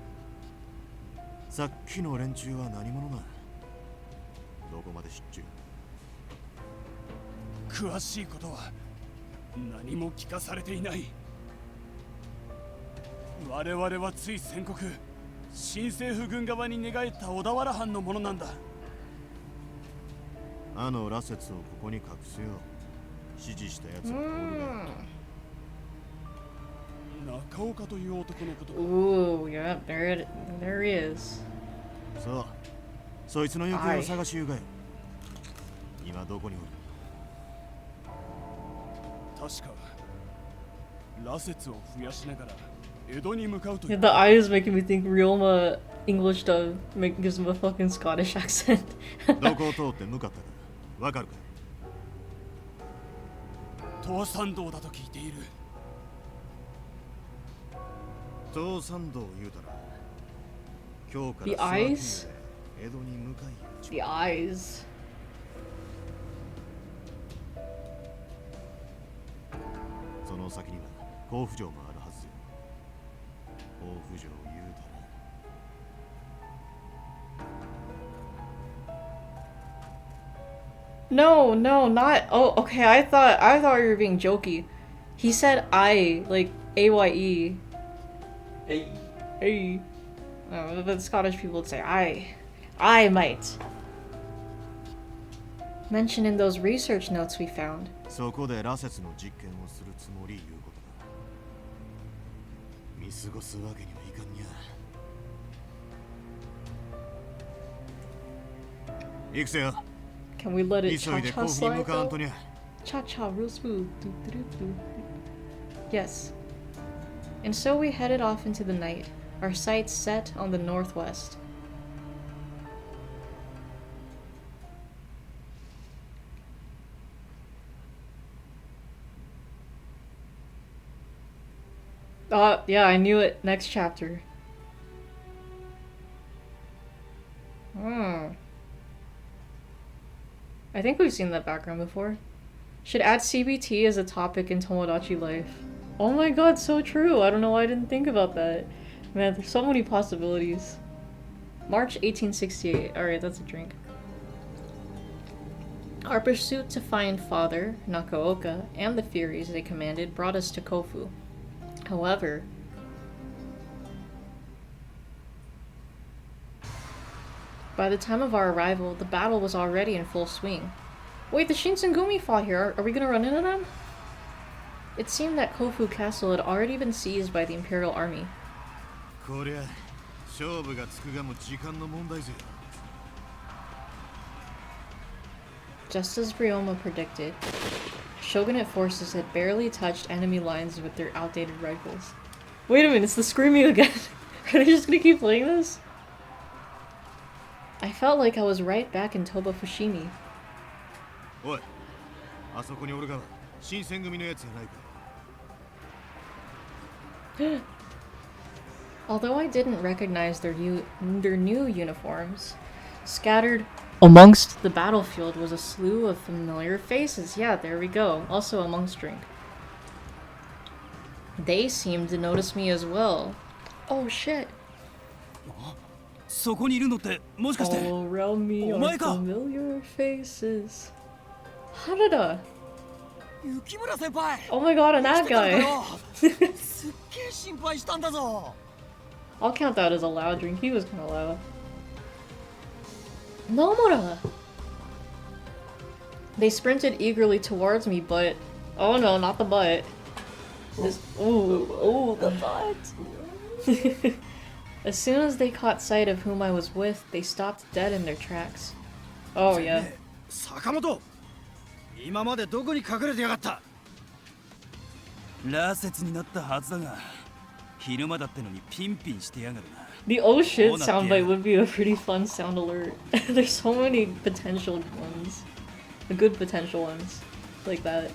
さっきの連中は何者だ。どこまで知っちゅう。詳しいことは何も聞かされていない。我々はつい宣告、新政府軍側に寝返った小田原藩のものなんだ。あの羅刹をここに隠すよう指示したやつはおるが。中岡という男のことか。Ooh, yeah, there he is. そう、そいつの行方を探しゆうがよ。今どこにおる。確か羅刹を増やしながら江戸に向かうという。 Yeah, the eyes making me think Ryoma English dub gives him a fucking Scottish accent. どこを通って向かったかわかるか。東山道だと聞いている。東山道言うたら今日から The eyes? 江戸に向かい。 The eyes. その先には甲府城もあるはずよ。甲府城言うたら。No, no, not. Oh, okay. I thought you were being jokey. He said I, like AYE. Hey. Hey. Oh, but Scottish people would say I might. Mentioned in those research notes we found. そこで羅刹の実験をするつもりいうことだ。見過ごすわけにはいかんにゃ。行くぜよ。 Can we let it 急いで甲 cha-cha 府に向 slide かわん though? とにゃ。 Cha-cha, real smooth. Yes. And so we headed off into the night, our sights set on the northwest. Yeah, I knew it. Next chapter. I think we've seen that background before. Should add CBT as a topic in Tomodachi life. Oh my god, so true! I don't know why I didn't think about that. Man, there's so many possibilities. March 1868. Alright, that's a drink. Our pursuit to find Father, Nakaoka, and the Furies they commanded brought us to Kofu. However, by the time of our arrival, the battle was already in full swing. Wait, the Shinsengumi fought here. Are we gonna run into them? It seemed that Kofu Castle had already been seized by the Imperial Army. こりゃ勝負がつくがも時間の問題ぜよ。Just as Ryoma predicted, Shogunate forces had barely touched enemy lines with their outdated rifles. Wait a minute, it's the screaming again. Are they just gonna keep playing this? I felt like I was right back in Toba Fushimi. おい、あそこにおるがは新選組のやつじゃないか。 Although I didn't recognize their new uniforms, scattered amongst the battlefield was a slew of familiar faces. Yeah, there we go. Also a monk's drink. They seemed to notice me as well. Oh shit. そこにいるのってもしかして All around me お are 前か familiar faces. Harada. 雪村先輩 Oh my god, and that 来てたのか guy. よすっげえ心配したんだぞ I'll count that as a loud drink. He was kind of loud. Nomura! They sprinted eagerly towards me, but... Oh no, not the butt. This... Ooh, the butt! As soon as they caught sight of whom I was with, they stopped dead in their tracks. Oh yeah. 坂本今までどこに隠れてやがった羅刹になったはずだが昼間だってのにピンピンしてやがるな The oh shit soundbite would be a pretty fun sound alert. There's so many potential ones. The good potential ones. Like that.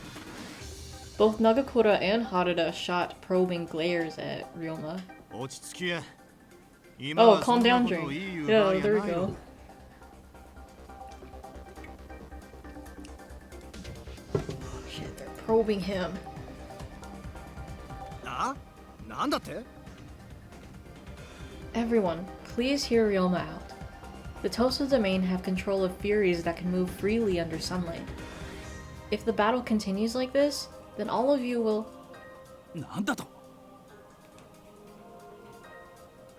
Both Nagakura and Harada shot probing glares at Ryoma. 落ち着きや。今 Oh, はそ calm んな down, ことを drink. いい言う Yeah, 場合や there we ないよ。 go. Shit, they're probing him. なんだって Everyone, please hear Ryoma out. The Tosa domain have control of furies that can move freely under sunlight. If the battle continues like this, then all of you will... なんだと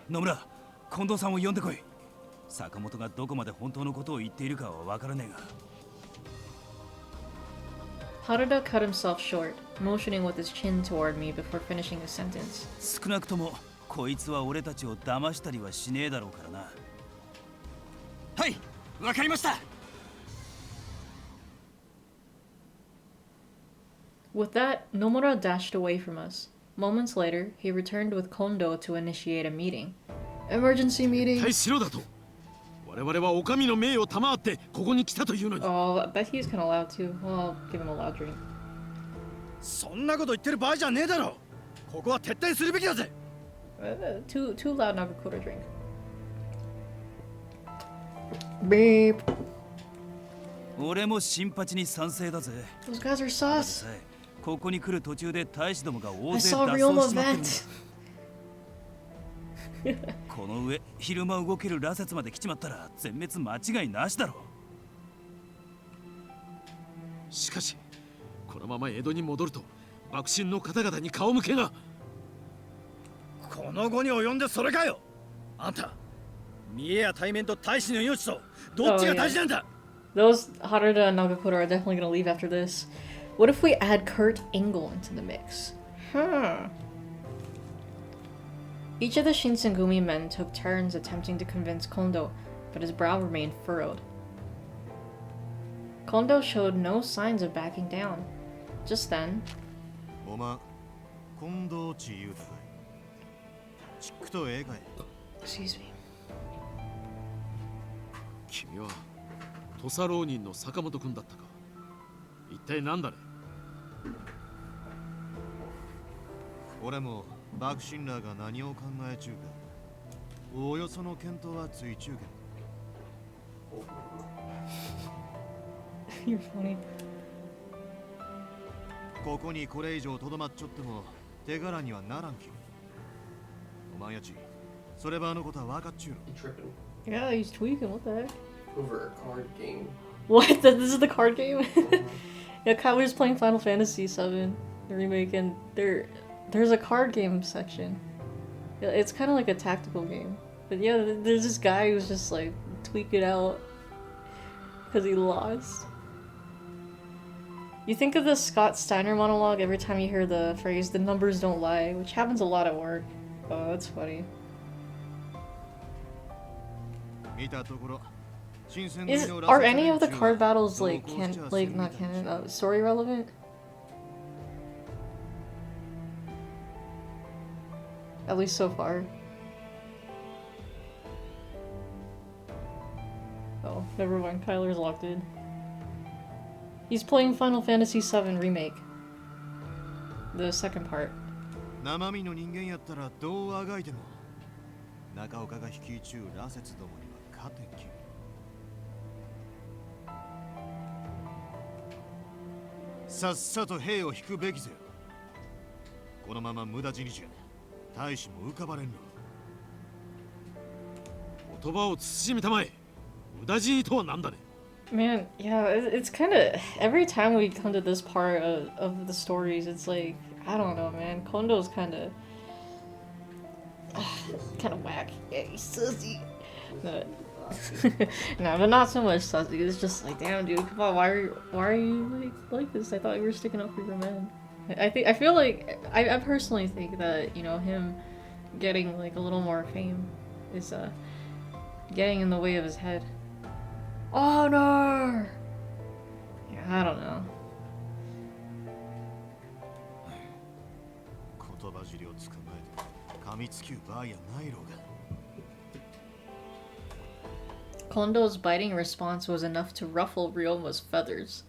野村近藤さんを呼んでこい坂本がどこまで本当のことを言っているかは分からねえが Harada cut himself short, motioning with his chin toward me before finishing his sentence. 少なくともこいつは俺たちを騙したりはしねえだろうからなはいわかりました With that, Nomura dashed away from us. Moments later, he returned with Kondo to initiate a meeting. Emergency meeting! 対しろだと我々はお上の命を賜ってここに来たというのに Oh, I bet he's kinda loud too. Well, I'll give him a loud drink. そんなこと言ってる場合じゃねえだろここは撤退するべきだぜ Too loud Nagakura drink. Beep. 俺も新八に賛成だぜ Those guys are だって sauce. さここに来る途中で大使どもが I 大勢脱 saw 走 Ryoma しまってる vent. この上昼間動ける羅刹まで来ちまったら全滅間違いなしだろしかしこのまま江戸に戻ると幕臣の方々に顔向けがこの後に及んでそれかよあんた見栄や対面と大使の命とどっちが大事なんだ Those Harada and Nagakura are definitely gonna leave after this. What if we add Kurt Angle into the mix? Each of the Shinsengumi men took turns attempting to convince Kondo, but his brow remained furrowed. Kondo showed no signs of backing down. Just then, おま、近藤地言うたかい。チックとええかい。 excuse me. 君は土佐浪人の坂本君だったか一体何だね俺も幕臣らが何を考えちゅうか。おおよその見当はついちゅうけど。 You're funny. ここにこれ以上とどまっちょっても手柄にはならんき。お前やち、そればあのことは分かっちゅうの。 You tripping Yeah, he's tweaking. What the heck? over a card game. What? This is the card game? Yeah, Kyle was playing Final Fantasy VII, the remake, and there's a card game section. Yeah, it's kind of like a tactical game. But yeah, there's this guy who's just like tweaking out because he lost. You think of the Scott Steiner monologue every time you hear the phrase "the numbers don't lie," which happens a lot at work. Oh, that's funny. 見たところ、Are any of the card battles like not canon, story relevant? At least so far. Oh, never mind. Kyler's locked in. He's playing Final Fantasy VII Remake. The second part. 生身の人間やったらどうあがいても中岡が率い中羅刹どもには勝てんき。さっさと兵を引くべきぜよ。このまま無駄死にじゃ大使も浮かばれんの。言葉を慎みたまえ。無駄死にとはなんだね。Man, yeah, it's kind of every time we come to this part of the stories, it's like I don't know, man. Kondo's kind of whack. Yeah, he's sussy. No, no, but not so much sussy. It's just like, damn, dude, come on, why are you like this? I thought you were sticking up for your man. I feel like I personally think that, you know, him getting like a little more fame is getting in the way of his head. Honor. Yeah, I don't know. 言葉尻を捕まえて噛みつきゅう場合やないろうが。Kondo's biting response was enough to ruffle Ryoma's feathers.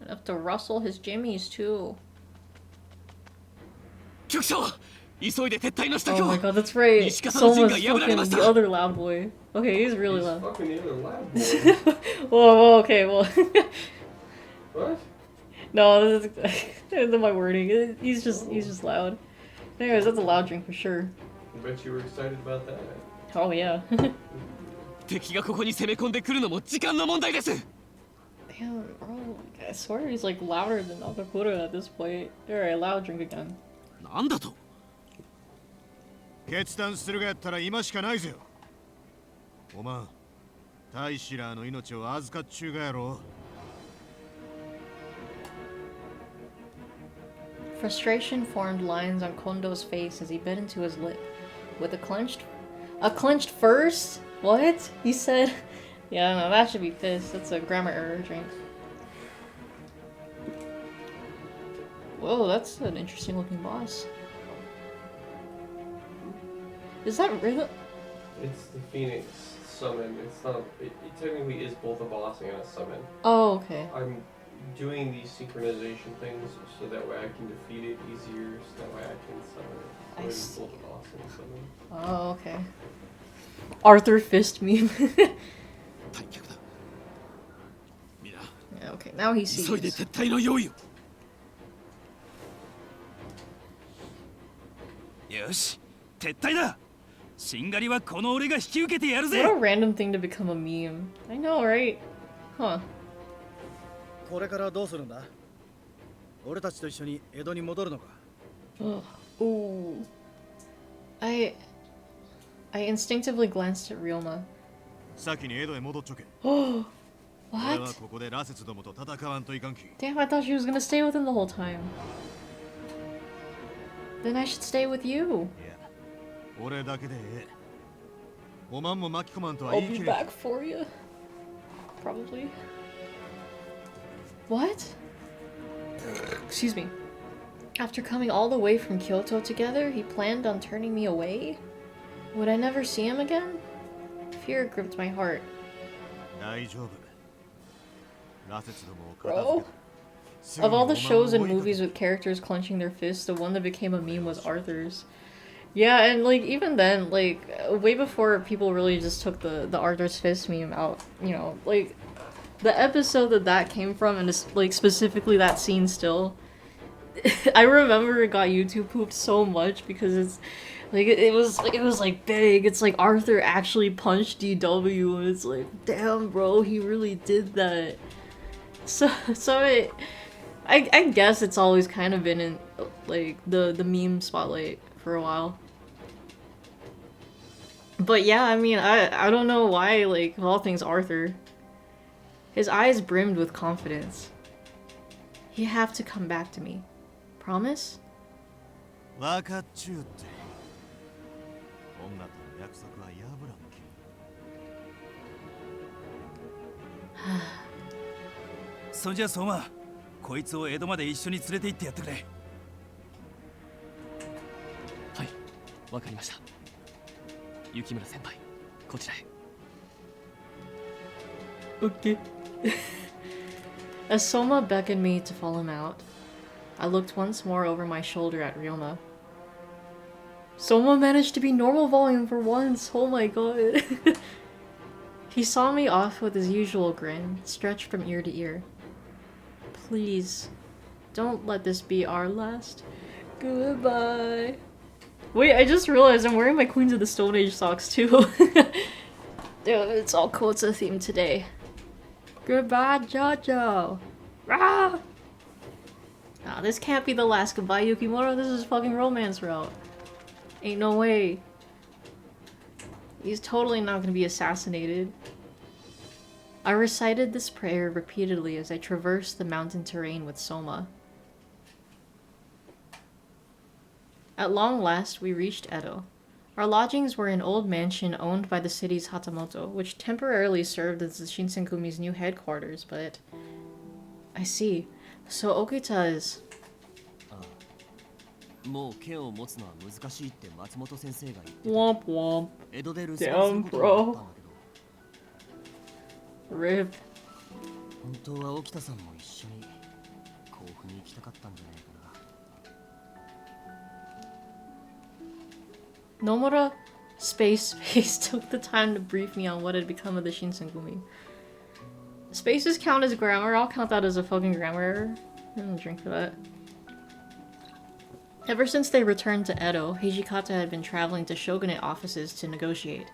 Enough to rustle his jimmies too. 局長、急いで撤退の支度 Oh を。 my god, that's right. 西方の陣 Soma's が破られまし fucking た。 the other loud boy. Okay, he's really He's loud. fucking the other loud boy. Whoa, okay, well. What? No, this is my wording. He's just loud. Anyways, that's a loud drink for sure. I bet you were excited about that. Oh yeah. 敵がここに攻め込んでくるのも時間の問題です。Damn, bro. I swear he's like louder than Akakura at this point. Alright, loud drink again. なんだと。決断するがやったら今しかないぜよ。おまん、大使らの命を預かっちゅうがやろ。Frustration formed lines on Kondo's face as he bit into his lip. With a clenched first? What? He said. Yeah, no, that should be fist. That's a grammar error drink. Whoa, that's an interesting looking boss. Is that really? It's the Phoenix summon. It's not. It technically is both a boss and a summon. Oh, okay. I'm doing these synchronization things so that way I can defeat it easier, so that way I can summon it. So I it is see. both a boss and a summon. Oh, okay. Arthur Fist meme. 退却だ。皆、 Yeah, okay, now he 急いで sees. 撤退の用意を。よし、撤退だ。しんがりはこの俺が引き受けてやる What ぜ。 a random thing to become a meme. I know, right? Huh. これからどうするんだ？俺たちと一緒に江戸に戻るのか？ Ooh. I instinctively glanced at Ryoma. 先に江戸へ戻っちょけ。 Oh, 俺は what? ここで羅刹どもと戦わんといかんき。 Damn, I thought she was gonna stay with him the whole time. Then I should stay with you. いや、俺だけでええ。おまんも巻き込まんとは I'll 言い be 切れん。 back for you. Probably. What? Excuse me. After coming all the way from Kyoto together, he planned on turning me away? Would I never see him again? Fear gripped my heart. 大丈夫。羅刹どもを片付 Bro? けた。すぐ Of に all おま the んを shows and 追いかけ movies with characters clenching their fists, the one that became a meme was Arthur's. Yeah, and like even then, like way before people really just took the Arthur's fist meme out, you know, like the episode that came from, and it's like specifically that scene still. I remember it got YouTube pooped so much because it's like it was like big. It's like Arthur actually punched DW, and it's like, damn, bro, he really did that. So I guess it's always kind of been in like the meme spotlight for a while. But yeah, I mean, I don't know why, like, of all things, Arthur. His eyes brimmed with confidence. You have to come back to me. Promise? わかっちゅうって。女との約束は破らんき。そんじゃ相馬、こいつを江戸まで一緒に連れて行ってやってくれ。はい、わかりました。雪村先輩、こちらへ。Okay. As Soma beckoned me to follow him out, I looked once more over my shoulder at Ryoma. Soma managed to be normal volume for once, oh my god. He saw me off with his usual grin, stretched from ear to ear. Please, don't let this be our last. Goodbye. Wait, I just realized I'm wearing my Queens of the Stone Age socks too. Dude, it's all Kotsa themed today. Goodbye, Jojo. Ah! Nah, this can't be the last goodbye, Yukimura. This is fucking romance route. Ain't no way. He's totally not gonna be assassinated. I recited this prayer repeatedly as I traversed the mountain terrain with Soma. At long last, we reached Edo. Our lodgings were an old mansion owned by the city's Hatamoto, which temporarily served as the Shinsenkumi's new headquarters, but... I see. So Okita is... もう剣を持つのは難しいって松本先生が言ってて、 Womp womp. 江戸で留守番することになったんだけど、 Rip. 本当は沖田さんも一緒に甲府に行きたかったんじゃないかな。 Nomura Space took the time to brief me on what had become of the Shinsengumi. Spaces count as grammar. I'll count that as a fucking grammar error. I didn't drink for that. Ever since they returned to Edo, Hijikata had been traveling to shogunate offices to negotiate.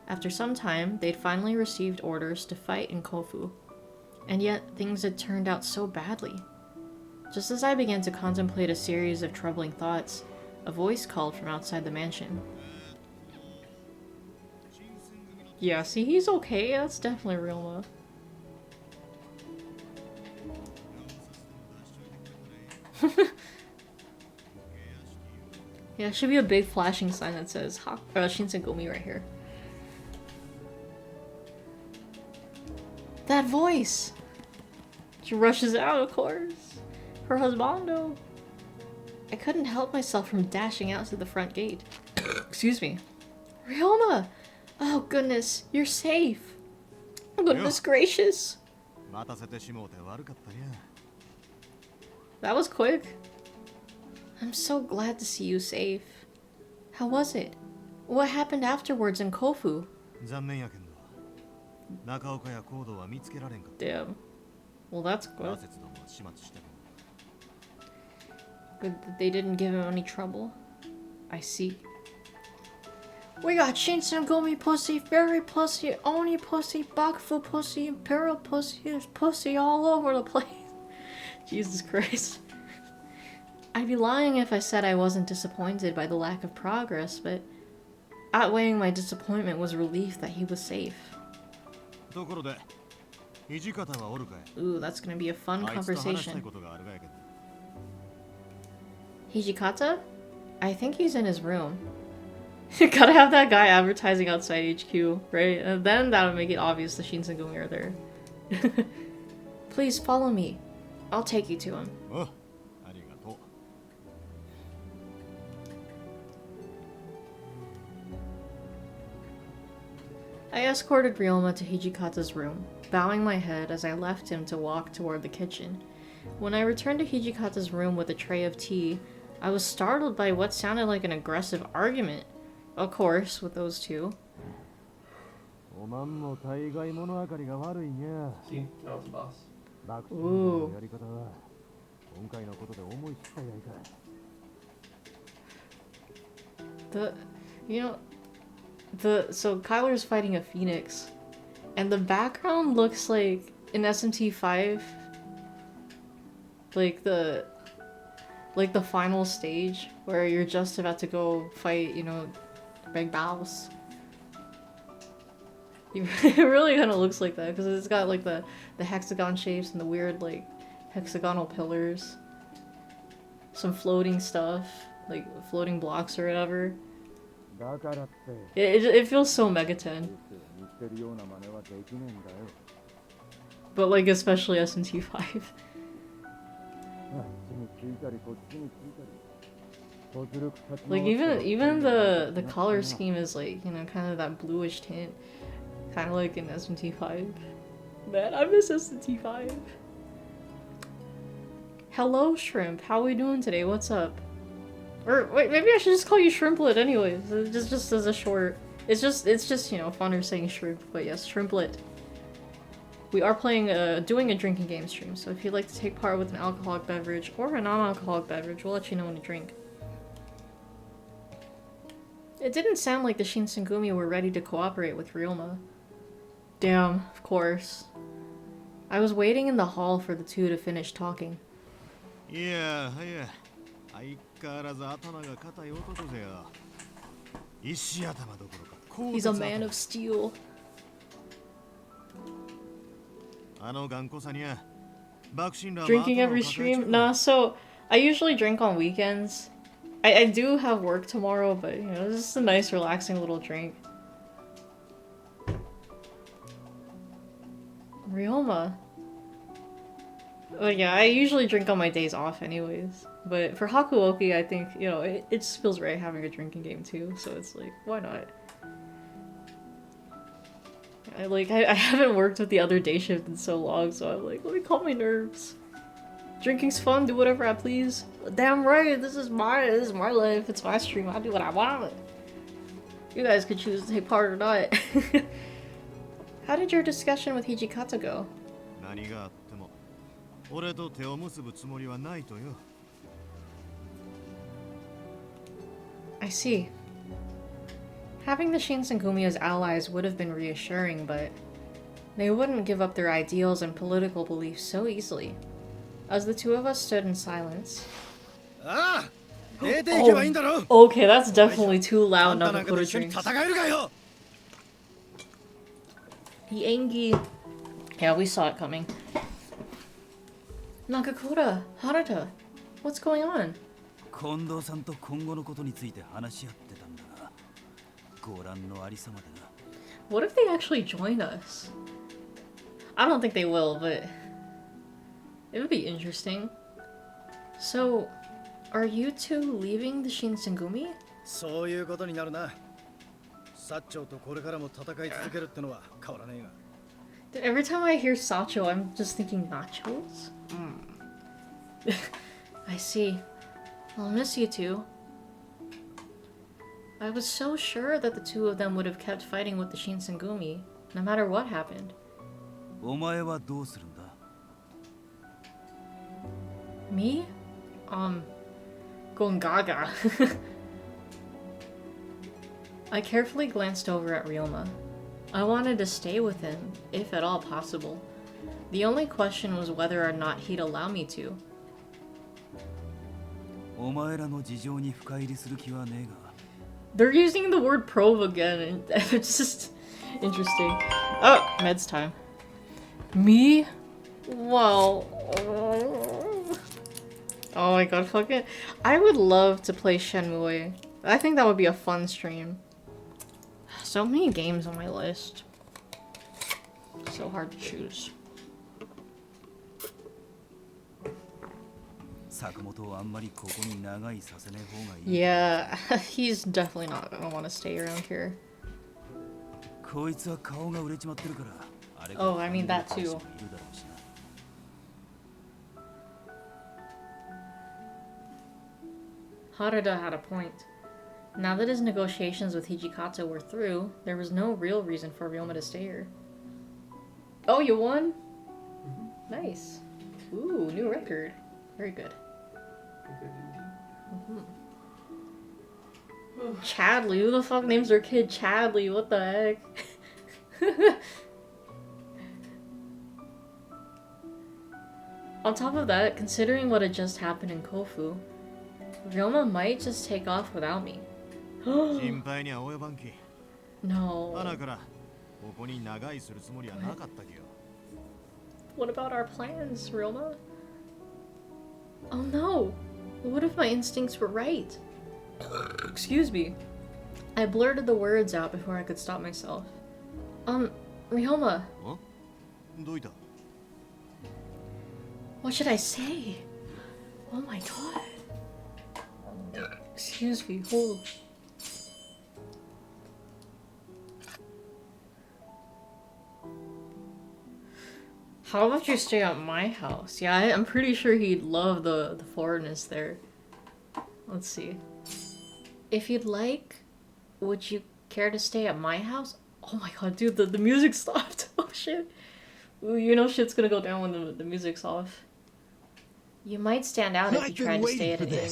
After some time, they'd finally received orders to fight in Kofu. And yet, things had turned out so badly. Just as I began to contemplate a series of troubling thoughts, a voice called from outside the mansion. Yeah, see, he's okay. That's definitely Ryoma. Yeah, it should be a big flashing sign that says Shinsengumi right here. That voice! She rushes out, of course. Her husbando. I couldn't help myself from dashing out to the front gate. Excuse me. Ryoma! Oh goodness, you're safe. Goodness gracious. That was quick. I'm so glad to see you safe. How was it? What happened afterwards in Kofu? Damn. Well, that's good. Good that they didn't give him any trouble. I see. We got Shinsengumi pussy, fairy pussy, Oni pussy, Bakufu pussy, Imperial pussy, there's pussy all over the place. Jesus Christ. I'd be lying if I said I wasn't disappointed by the lack of progress, but outweighing my disappointment was relief that he was safe. Ooh, that's gonna be a fun conversation. Hijikata? I think he's in his room. Gotta have that guy advertising outside HQ, right? And then that would make it obvious the Shinsengumi are there. Please follow me. I'll take you to him. I escorted Ryoma to Hijikata's room, bowing my head as I left him to walk toward the kitchen. When I returned to Hijikata's room with a tray of tea, I was startled by what sounded like an aggressive argument. Of course, with those two. See, now it's a boss. Ooh. So Kyler's fighting a phoenix, and the background looks like in SMT5, like the final stage where you're just about to go fight, you know, Big Boss. It really kind of looks like that because it's got like the hexagon shapes and the weird like hexagonal pillars, some floating stuff, like floating blocks or whatever. It feels so Megaten. But like especially SMT5. Like even the color scheme is like, you know, kind of that bluish tint. Kind of like in SMT5. Man, I miss SMT5. Hello, Shrimp. How we doing today? What's up? Or wait, maybe I should just call you Shrimplet anyways. Just as a short. It's just, you know, funner saying shrimp, but yes, Shrimplet. We are doing a drinking game stream, so if you'd like to take part with an alcoholic beverage or a non-alcoholic beverage, we'll let you know when to drink. It didn't sound like the Shinsengumi were ready to cooperate with Ryoma. Damn, of course. I was waiting in the hall for the two to finish talking. Yeah, yeah. 相変わらず頭が固い男ぜよ。石頭どころか。He's a man of steel. あの頑固さには爆心らは Drinking every stream? Nah, so I usually drink on weekends. I do have work tomorrow, but you know, it's just a nice relaxing little drink. Ryoma. Oh yeah, I usually drink on my days off anyways. But for Hakuoki, I think, you know, it just feels right having a drinking game too, so it's like, why not? I haven't worked with the other day shift in so long, so I'm like, let me calm my nerves. Drinking's fun, do whatever I please. Damn right, this is my life, it's my stream, I do what I want. You guys could choose to take part or not. How did your discussion with Hijikata go? 何があっても俺と手を結ぶつもりはないとよ。 I see. Having the Shinsengumi as allies would have been reassuring, but they wouldn't give up their ideals and political beliefs so easily. As the two of us stood in silence. Ah! Oh, okay, that's definitely too loud, Nakakura drinks. The Engi. Yeah, we saw it coming. Nakakura, Harata, what's going on? 近藤さんと今後のことについて話し合ってたんだが、ご覧のありさまでな。 What if they actually join us? I don't think they will, but it would be interesting. So, are you two leaving the Shinsengumi? そういうことになるな。薩長とこれからも戦い続けるってのは変わらねえが。 Every time I hear Sacho, I'm just thinking nachos? I see. I'll miss you two. I was so sure that the two of them would have kept fighting with the Shinsengumi, no matter what happened. お前はどうするんだ? Me? Going gaga. I carefully glanced over at Ryoma. I wanted to stay with him, if at all possible. The only question was whether or not he'd allow me to. お前らの事情に深入りする気はねえが。 They're using the word probe again, and it's just interesting. Oh, meds time. Me? Well... Oh my god, fuck it. I would love to play Shenmue. I think that would be a fun stream. So many games on my list. So hard to choose. Yeah, he's definitely not gonna want to stay around here. Oh, I mean that too. Harada had a point. Now that his negotiations with Hijikata were through, there was no real reason for Ryoma to stay here. Oh, you won? Nice. Ooh, new record. Very good. Chadley, who the fuck names their kid Chadley? What the heck? On top of that, considering what had just happened in Kofu, Ryoma might just take off without me. No. What about our plans, Ryoma? Oh no! What if my instincts were right? Excuse me. I blurted the words out before I could stop myself. Ryoma. What should I say? Oh my god. Excuse me, hold. How about you stay at my house? Yeah, I'm pretty sure he'd love the foreignness there. Let's see. If you'd like, would you care to stay at my house? Oh my god, dude, the music stopped. Oh shit. Ooh, you know shit's gonna go down when the music's off. You might stand out if you tried to stay at an inn.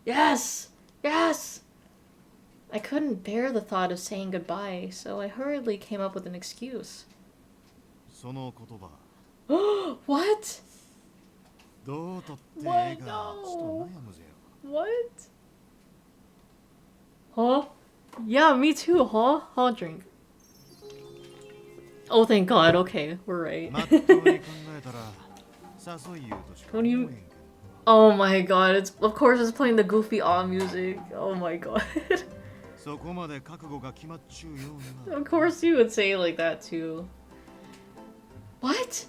Yes! Yes! I couldn't bear the thought of saying goodbye, so I hurriedly came up with an excuse. その言葉 What? どうとってえ What? えかちょっと No. 悩むぜよ What? Huh? Yeah, me too, huh? I'll drink. Oh, thank god, okay, we're right. まっとうに考えたら誘い言うとしか思えんけど Oh my god, of course it's playing the goofy awe music. Oh my god. そこまで覚悟が決まっちゅうように Of course you would say it like that too. What?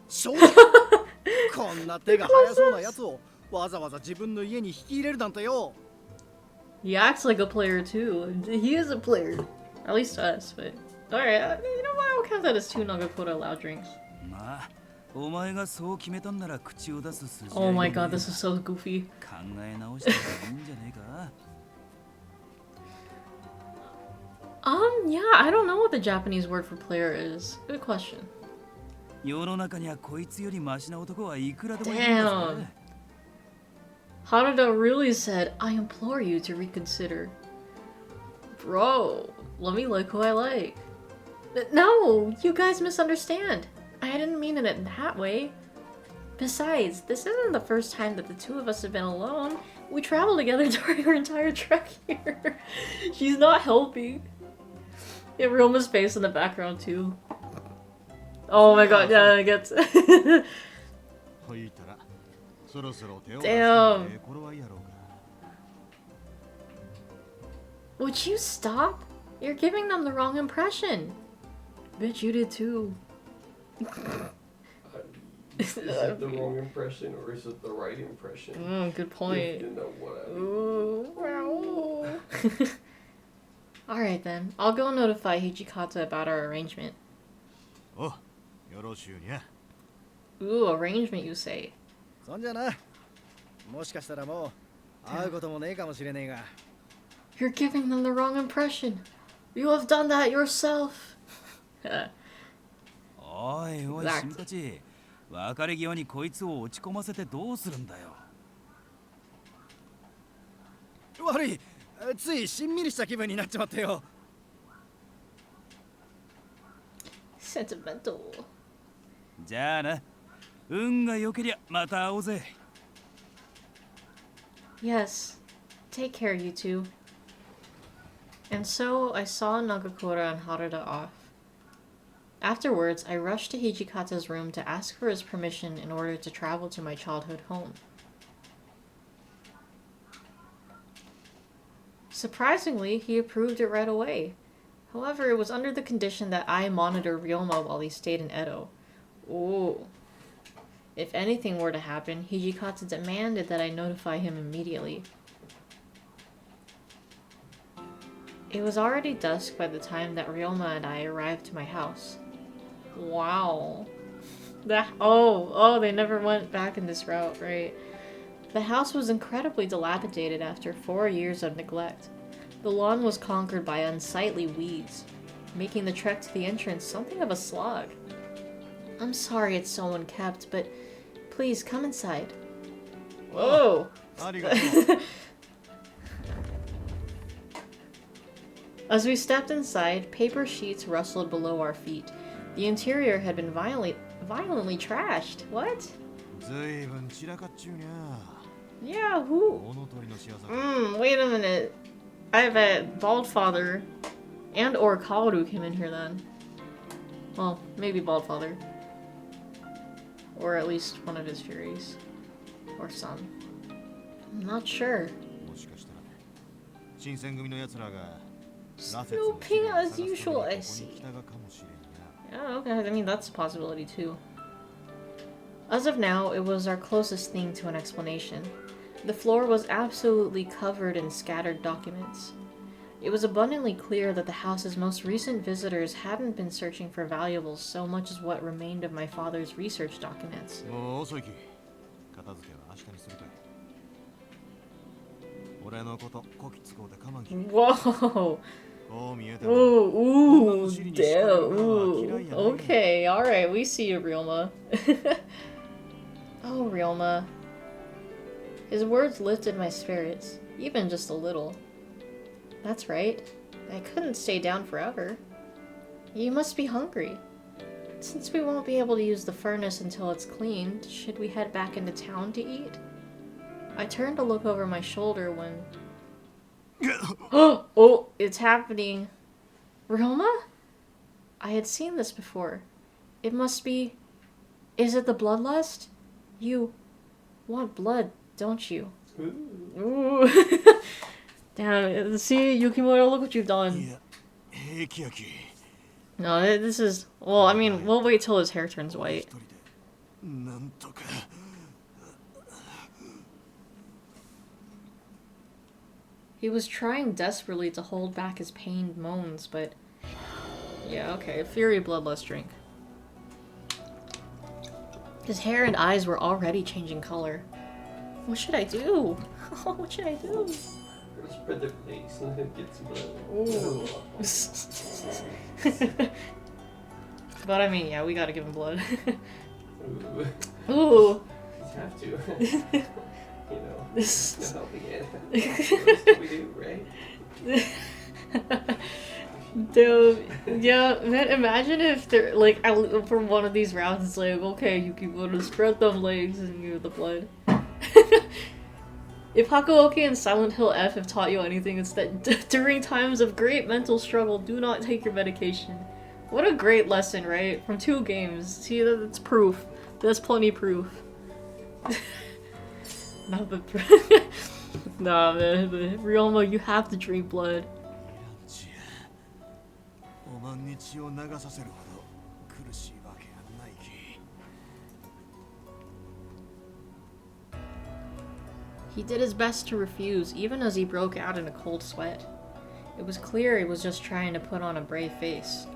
正直こんな手が早そうなやつをわざわざ自分の家に引き入れるなんてよ。 He acts like a player too. He is a player. At least to us, but... Alright, you know what? I'll count that as 2 Nagakura loud drinks. まあ、お前がそう決めたんなら口を出す筋合い Oh も my ね god, this is so goofy. 考え直したらいいんじゃねえか。 Yeah, I don't know what the Japanese word for player is. Good question. 世の中にはこいつよりマシな男はいくらでもいるんだぞ。 Damn. Hanada really said, I implore you to reconsider. Bro, let me like who I like. No, you guys misunderstand. I didn't mean it in that way. Besides, this isn't the first time that the two of us have been alone. We traveled together during our entire trek here. She's not helping. Yeah, Ryoma's face in the background too. Oh my god, yeah, I get ほいたらそろそろ手を Damn. 出して頃合いやろうか Would you stop? You're giving them the wrong impression. Bitch, you did too. Is it the wrong impression or is it the right impression? Good If point. you know what I mean. Ooh, wow. Alright then, I'll go notify Hijikata about our arrangement. およろしゅうにゃ Ooh, arrangement you say. そんじゃな。もしかしたらもう会うこともねえかもしれねえが。 You're giving them the wrong impression. You have done that yourself. おいおい、 Exact. 君たち。別れ際にこいつを落ち込ませてどうするんだよ。悪い、ついしんみりした気分になっちまってよ。 Sentimental. じゃあな、運が良けりゃまた会おうぜ。 Yes. Take care, you two. And so I saw Nagakura and Harada off. Afterwards, I rushed to Hijikata's room to ask for his permission in order to travel to my childhood home. Surprisingly, he approved it right away. However, it was under the condition that I monitor Ryoma while he stayed in Edo. Ooh. If anything were to happen, Hijikata demanded that I notify him immediately. It was already dusk by the time that Ryoma and I arrived to my house. Wow. Oh, they never went back in this route, right? The house was incredibly dilapidated after 4 years of neglect. The lawn was conquered by unsightly weeds, making the trek to the entrance something of a slog. I'm sorry it's so unkept, but please come inside. Whoa! ありがとう As we stepped inside, paper sheets rustled below our feet. The interior had been violently trashed. What? ずいぶん散らかっちゅうにゃ Yeah, who? 物取りの仕業 Wait a minute. I bet Baldfather and or Kaoru came in here then. Well, maybe Baldfather. Or at least one of his furies. Or some. I'm not sure. もしかしたら新選組の奴らが Snooping as usual, I see. Yeah, okay, I mean, that's a possibility too. As of now, it was our closest thing to an explanation. The floor was absolutely covered in scattered documents. It was abundantly clear that the house's most recent visitors hadn't been searching for valuables so much as what remained of my father's research documents. もう遅いき。片付けは明日にするとい。俺のことこき使うてかまんき。 Whoa! こう見えても Ooh, damn. Ooh. Okay, alright, we see you, Ryoma. Oh, Ryoma. His words lifted my spirits, even just a little. That's right. I couldn't stay down forever. You must be hungry. Since we won't be able to use the furnace until it's cleaned, should we head back into town to eat? I turned to look over my shoulder when... Oh, it's happening. Ryoma? I had seen this before. It must be... Is it the bloodlust? You want blood, don't you? Ooh. Damn, see, Yukimura, look what you've done. No, this is... Well, I mean, we'll wait till his hair turns white. He was trying desperately to hold back his pained moans, but... Yeah, okay, Fury Bloodlust drink. His hair and eyes were already changing color. What should I do? What should I do? Spread their legs and then get some blood. Ooh. But I mean, yeah, we gotta give him blood. Ooh. Ooh. You have to. You know, no helping it. What else do we do, right? Dude, yeah, man, imagine if they're like, for one of these rounds, it's like, okay, you keep going to spread them legs and give the blood. If Hakuoki and Silent Hill F have taught you anything, it's that during times of great mental struggle, do not take your medication. What a great lesson, right? From 2 games. See, that's proof. That's plenty proof. Nah, but nah, man, Ryoma, you have to drink blood. He did his best to refuse, even as he broke out in a cold sweat. It was clear he was just trying to put on a brave face.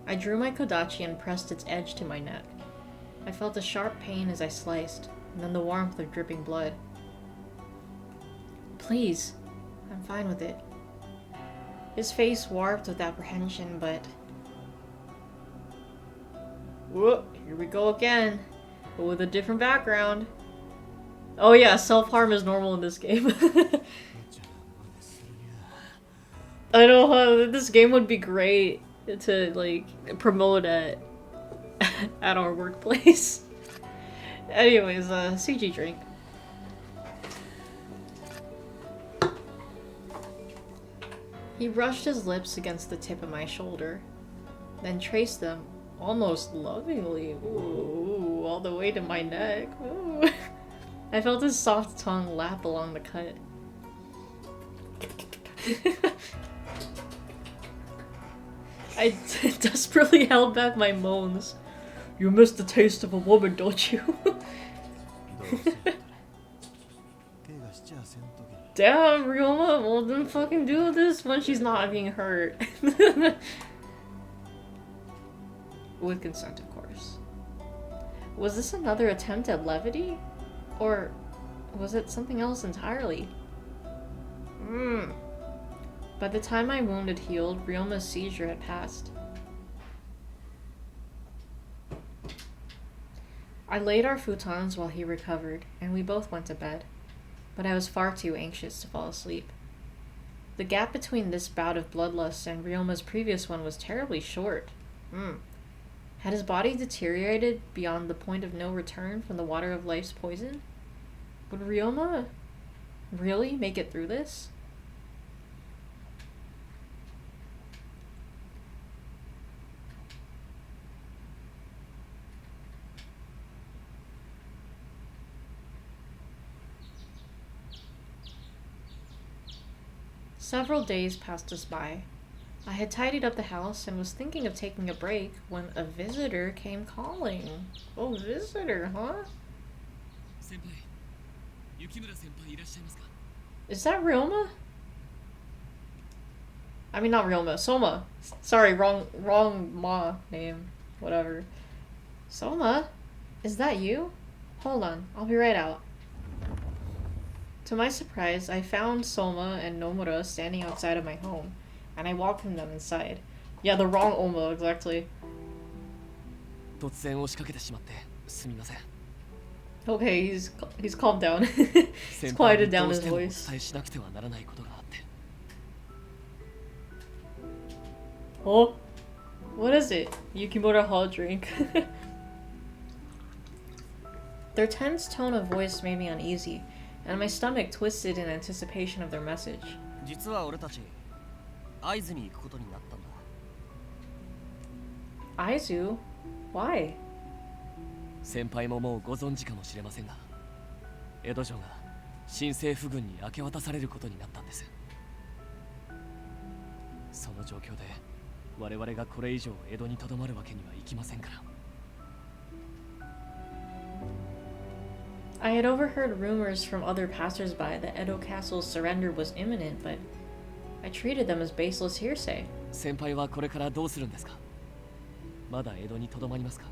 I drew my kodachi and pressed its edge to my neck. I felt a sharp pain as I sliced, and then the warmth of dripping blood. Please, I'm fine with it. His face warped with apprehension, but... Whoop, here we go again. But with a different background. Oh yeah, self-harm is normal in this game. I know, huh? This game would be great to, like, promote at our workplace. Anyways, CG drink. He brushed his lips against the tip of my shoulder, then traced them, almost lovingly, ooh, all the way to my neck. Ooh. I felt his soft tongue lap along the cut. I desperately held back my moans. You miss the taste of a woman, don't you? Damn, Ryoma, well then fucking do this when she's not being hurt. With consent, of course. Was this another attempt at levity? Or was it something else entirely? By the time my wound had healed, Ryoma's seizure had passed. I laid our futons while he recovered, and we both went to bed. But I was far too anxious to fall asleep. The gap between this bout of bloodlust and Ryoma's previous one was terribly short. Had his body deteriorated beyond the point of no return from the water of life's poison? Would Ryoma really make it through this? Several days passed us by. I had tidied up the house and was thinking of taking a break when a visitor came calling. Oh, visitor, huh? 先輩、雪村先輩いらっしゃいますか？ Is that Ryoma? I mean, not Ryoma, Soma. Sorry, wrong ma name. Whatever. Soma? Is that you? Hold on, I'll be right out. To my surprise, I found Soma and Nomura standing outside of my home, and I welcomed them inside. Yeah, the wrong Oma, exactly. 突然押しかけてしまってすみません。 Okay, he's calmed down. He's 先輩 quieted にど down う his してもお voice. 伝えしなくてはならないことがあって。 Oh, what is it? Yukimura hot drink. Their tense tone of voice made me uneasy, and my stomach twisted in anticipation of their message. 実は俺たち会津に行くことになったんだ。 Aizu? Why? 先輩ももうご存知かもしれませんが、江戸城が新政府軍に明け渡されることになったんです。その状況で我々がこれ以上江戸にとどまるわけにはいきませんから。 I had overheard rumors from other passersby that Edo Castle's surrender was imminent, but I treated them as baseless hearsay. 先輩はこれからどうするんですか？まだ江戸にとどまりますか？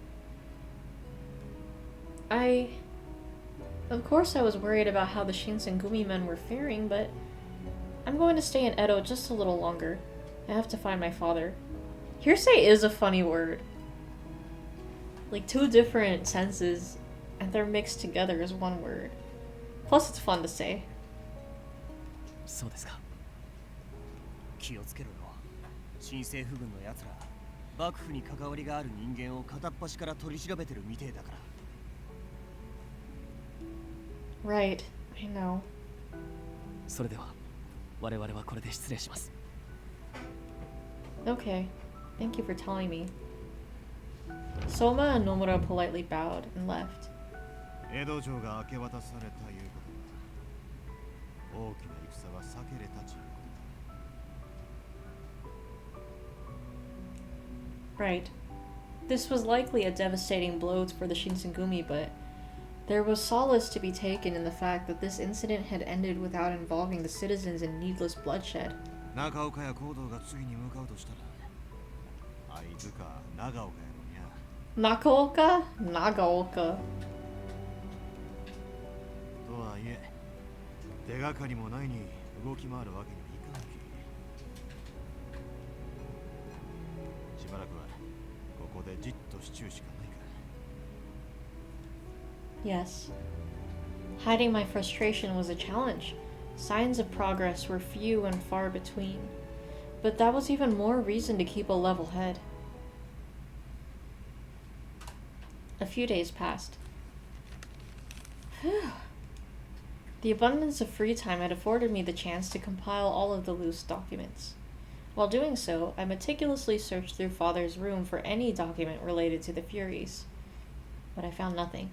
Of course I was worried about how the Shinsengumi men were faring, but I'm going to stay in Edo just a little longer. I have to find my father. Hearsay is a funny word. Like two different senses, and they're mixed together as one word. Plus it's fun to say. そうですか。気をつけろよ。新政府軍の奴ら、幕府に関わりがある人間を片っ端から取り調べてるみてえだから。 Right, I know. それでは我々はこれで失礼します。 Okay, thank you for telling me. Soma and Nomura politely bowed and left. 江戸城が明け渡されたいうことは大きな戦は避けれたちいうことだ。 Right. This was likely a devastating blow for the Shinsengumi, but there was solace to be taken in the fact that this incident had ended without involving the citizens in needless bloodshed. 中岡や行動が次に向かうとしたら会津か長岡やろにゃ。 Nakaoka? Nagaoka. とはいえ手がかりもないに動き回るわけにはいかんき。しばらくはここでじっとしちゅうしかないか。 Yes. Hiding my frustration was a challenge. Signs of progress were few and far between. But that was even more reason to keep a level head. A few days passed. Phew. The abundance of free time had afforded me the chance to compile all of the loose documents. While doing so, I meticulously searched through Father's room for any document related to the Furies. But I found nothing.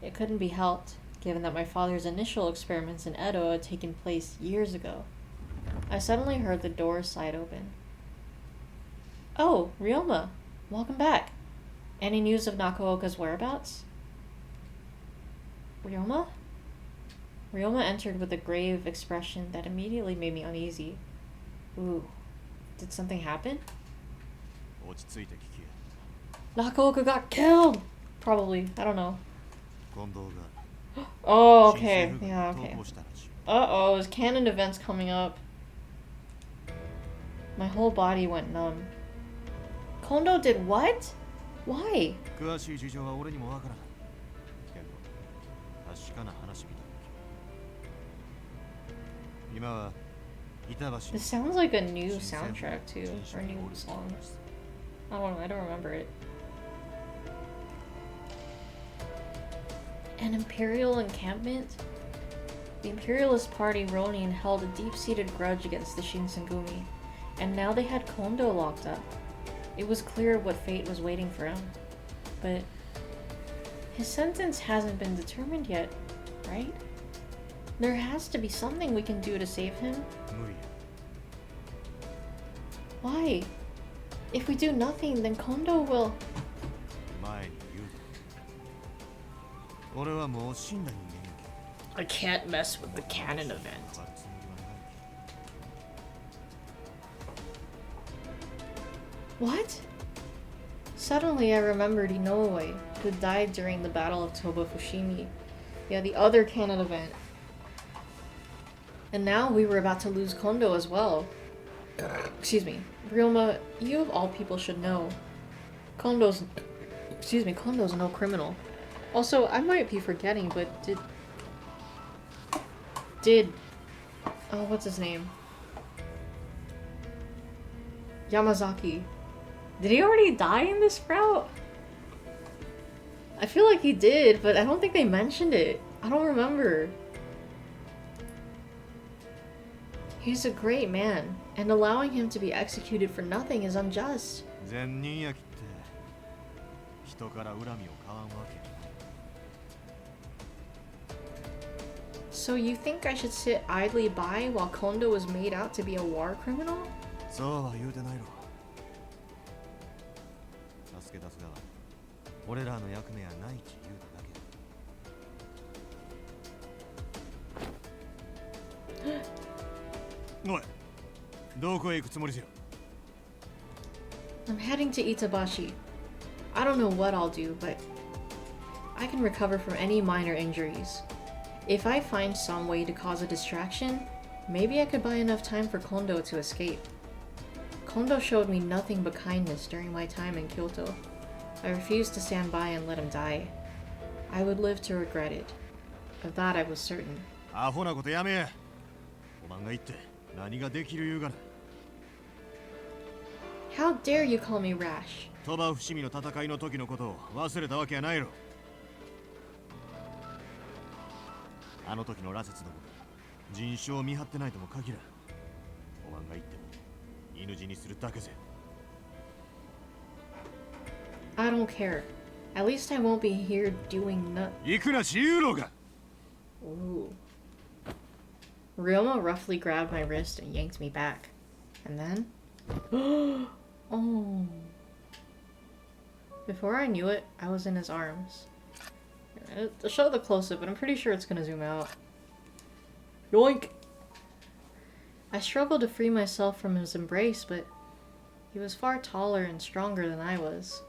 It couldn't be helped, given that my father's initial experiments in Edo had taken place years ago. I suddenly heard the door slide open. Oh, Ryoma! Welcome back! Any news of Nakaoka's whereabouts? Ryoma? Ryoma entered with a grave expression that immediately made me uneasy. Ooh, did something happen? 落ち着いて聞きや。 Nakaoka got killed! Probably, I don't know. 近藤が Oh, 新 okay. 政府軍に Yeah, 投 okay. 降したらしい。 Uh-oh, there's canon events coming up. My whole body went numb. Kondo did what? Why? 詳しい事情は俺にもわからん。けど確かな話みたい。今は板橋 This sounds like a new soundtrack too, or a new song. I don't know, I don't remember it. An imperial encampment? The imperialist party Ronin held a deep-seated grudge against the Shinsengumi, and now they had Kondo locked up. It was clear what fate was waiting for him. But his sentence hasn't been determined yet, right? There has to be something we can do to save him. 無理や。Why? If we do nothing, then Kondo will... 前に言うと俺はもう死んだ人間やけ I can't mess with the canon event. 変わるつもりはない What? Suddenly I remembered Inoue, who died during the Battle of Toba Fushimi. Yeah, the other canon event. And now we were about to lose Kondo as well. Excuse me. Ryoma, you of all people should know. Kondo's no criminal. Also, I might be forgetting, but oh, what's his name? Yamazaki. Did he already die in this route? I feel like he did, but I don't think they mentioned it. I don't remember. He's a great man, and allowing him to be executed for nothing is unjust. 善人やきって人から恨みを買わんわけ So you think I should sit idly by while Kondo was made out to be a war criminal? そうは言うてないろ助け出すが俺らの役目やないち言うただけ おいどこへ行くつもりじゃ I'm heading to Itabashi. I don't know what I'll do, but I can recover from any minor injuries. If I find some way to cause a distraction, maybe I could buy enough time for Kondo to escape. Kondo showed me nothing but kindness during my time in Kyoto. I refused to stand by and let him die. I would live to regret it. Of that I was certain. アホなことやめおまんが言って何ができる言うがな How dare you call me rash? 鳥羽伏見の戦いの時のことを忘れたわけやないろあの時の羅刹どもが人種を見張ってないとも限らんおまんが言っても犬死にするだけぜ I don't care. At least I won't be here doing nothing. 行くなし言うろが Ooh. Ryoma roughly grabbed my wrist and yanked me back. And then... oh. Before I knew it, I was in his arms. I'll show the close-up, but I'm pretty sure it's gonna zoom out. Yoink! I struggled to free myself from his embrace, but he was far taller and stronger than I was.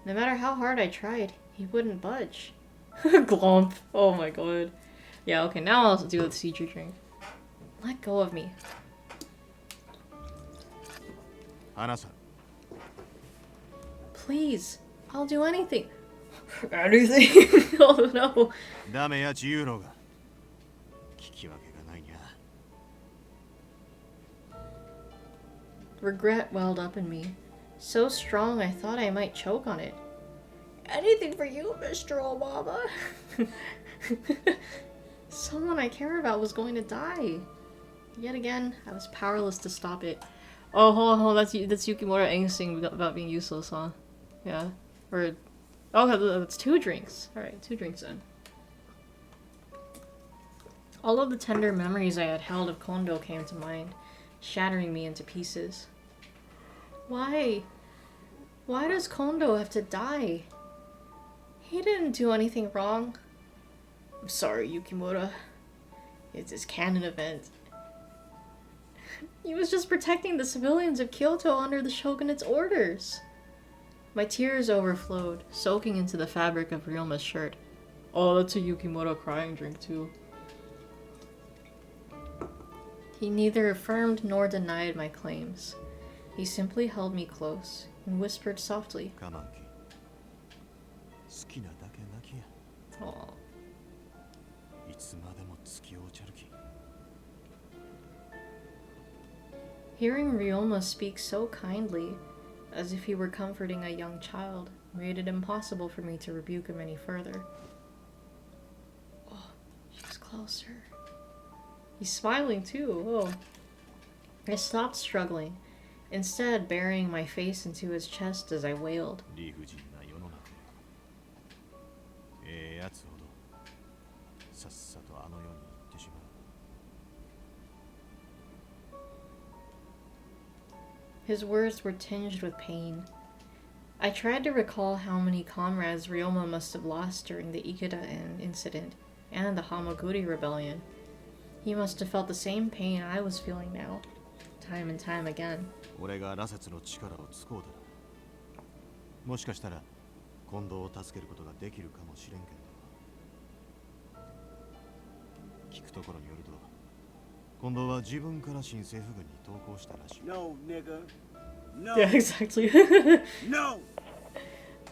No matter how hard I tried, he wouldn't budge. Glomp. Oh my god. Yeah, okay, now I'll do the siege drink. Let go of me. 花さん Please, I'll do anything. Anything? Oh no. ダメやち言うろが聞き分けがないにゃ Regret welled up in me. So strong I thought I might choke on it. Anything for you, Mr. Obama. Someone I care about was going to die. Yet again, I was powerless to stop it. Oh, hold on. That's Yukimura angsting about being useless, huh? Yeah. Or... oh, that's 2 drinks. Alright, 2 drinks then. All of the tender memories I had held of Kondo came to mind, shattering me into pieces. Why? Why does Kondo have to die? He didn't do anything wrong. I'm sorry, Yukimura. It's his canon event. He was just protecting the civilians of Kyoto under the shogunate's orders. My tears overflowed, soaking into the fabric of Ryoma's shirt. Oh, that's a Yukimura crying drink too. He neither affirmed nor denied my claims. He simply held me close and whispered softly. 我慢き好きなだけ泣きや Aw. いつまでも付き合うちゃるき Hearing Ryoma speak so kindly, as if he were comforting a young child, made it impossible for me to rebuke him any further. Oh, she's closer. He's smiling too. Oh. I stopped struggling, instead burying my face into his chest as I wailed. 理不尽な世の中ええやつほどさっさとあの世に行ってしまう His words were tinged with pain. I tried to recall how many comrades Ryoma must have lost during the Ikeda incident and the Hamaguri rebellion. He must have felt the same pain I was feeling now, time and time again. 俺が羅刹の力を使うだろう。もしかしたら近藤を助けることができるかもしれんけど。聞くところによると、近藤は自分から新政府軍に投降したらしい。No, nigga. No. Yeah, exactly. No.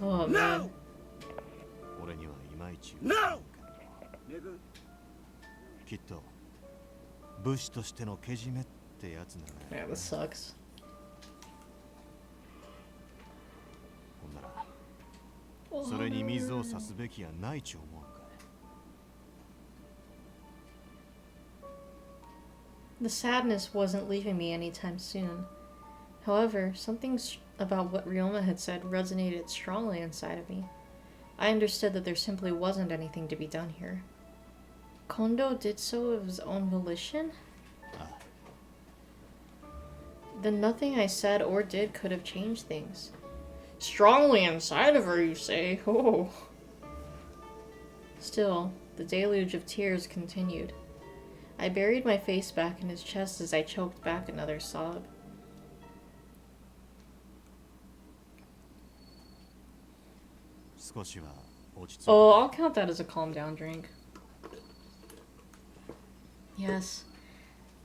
Oh man. 俺にはいまいち。No. Nigga. きっと武士としてのけじめってやつなのよ。Yeah, this sucks. ほんならそれに水を差すべきやないち思うか。The sadness wasn't leaving me anytime soon. However, something about what Ryoma had said resonated strongly inside of me. I understood that there simply wasn't anything to be done here. Kondo did so of his own volition? Then nothing I said or did could have changed things. Strongly inside of her, you say? Oh. Still, the deluge of tears continued. I buried my face back in his chest as I choked back another sob. Oh, I'll count that as a calm down drink. Yes.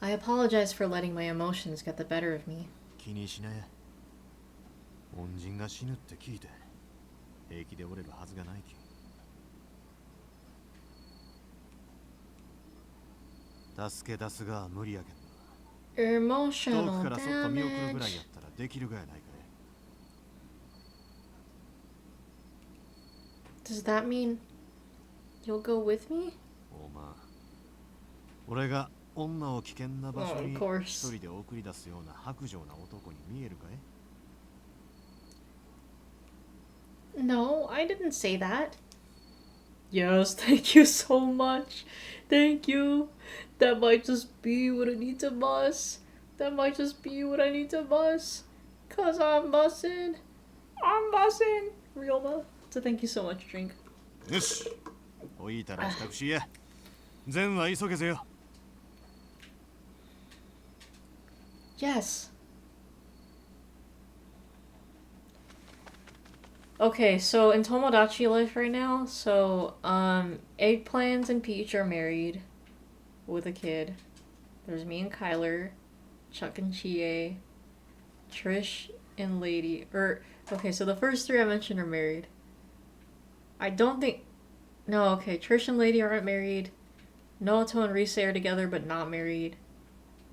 I apologize for letting my emotions get the better of me. 気にしなや。恩人が死ぬって聞いて平気で折れるはずがないき。助け出すが無理やけんな。遠く Emotional からそっと見送るぐらい damage. やったらできるがやないかい。 Does that mean you'll go with me? おまあ、俺が女を危険な場所に Oh, of course. 一人で送り出すような薄情な男に見えるかい？ No, I didn't say that. Yes, thank you so much. Thank you. That might just be what I need to bust. That might just be what I need to bust. Cause I'm busting. I'm busting. Ryoma. So thank you so much, drink. よし、おいたら支度しや。善は急げぜよ。 Yes. Okay, so in Tomodachi life right now, so Eggplants and Peach are married with a kid. There's me and Kyler, Chuck and Chie, Trish and Lady. Okay, so the first three I mentioned are married. I don't think... No, okay, Trish and Lady aren't married. Naoto and Rise are together but not married.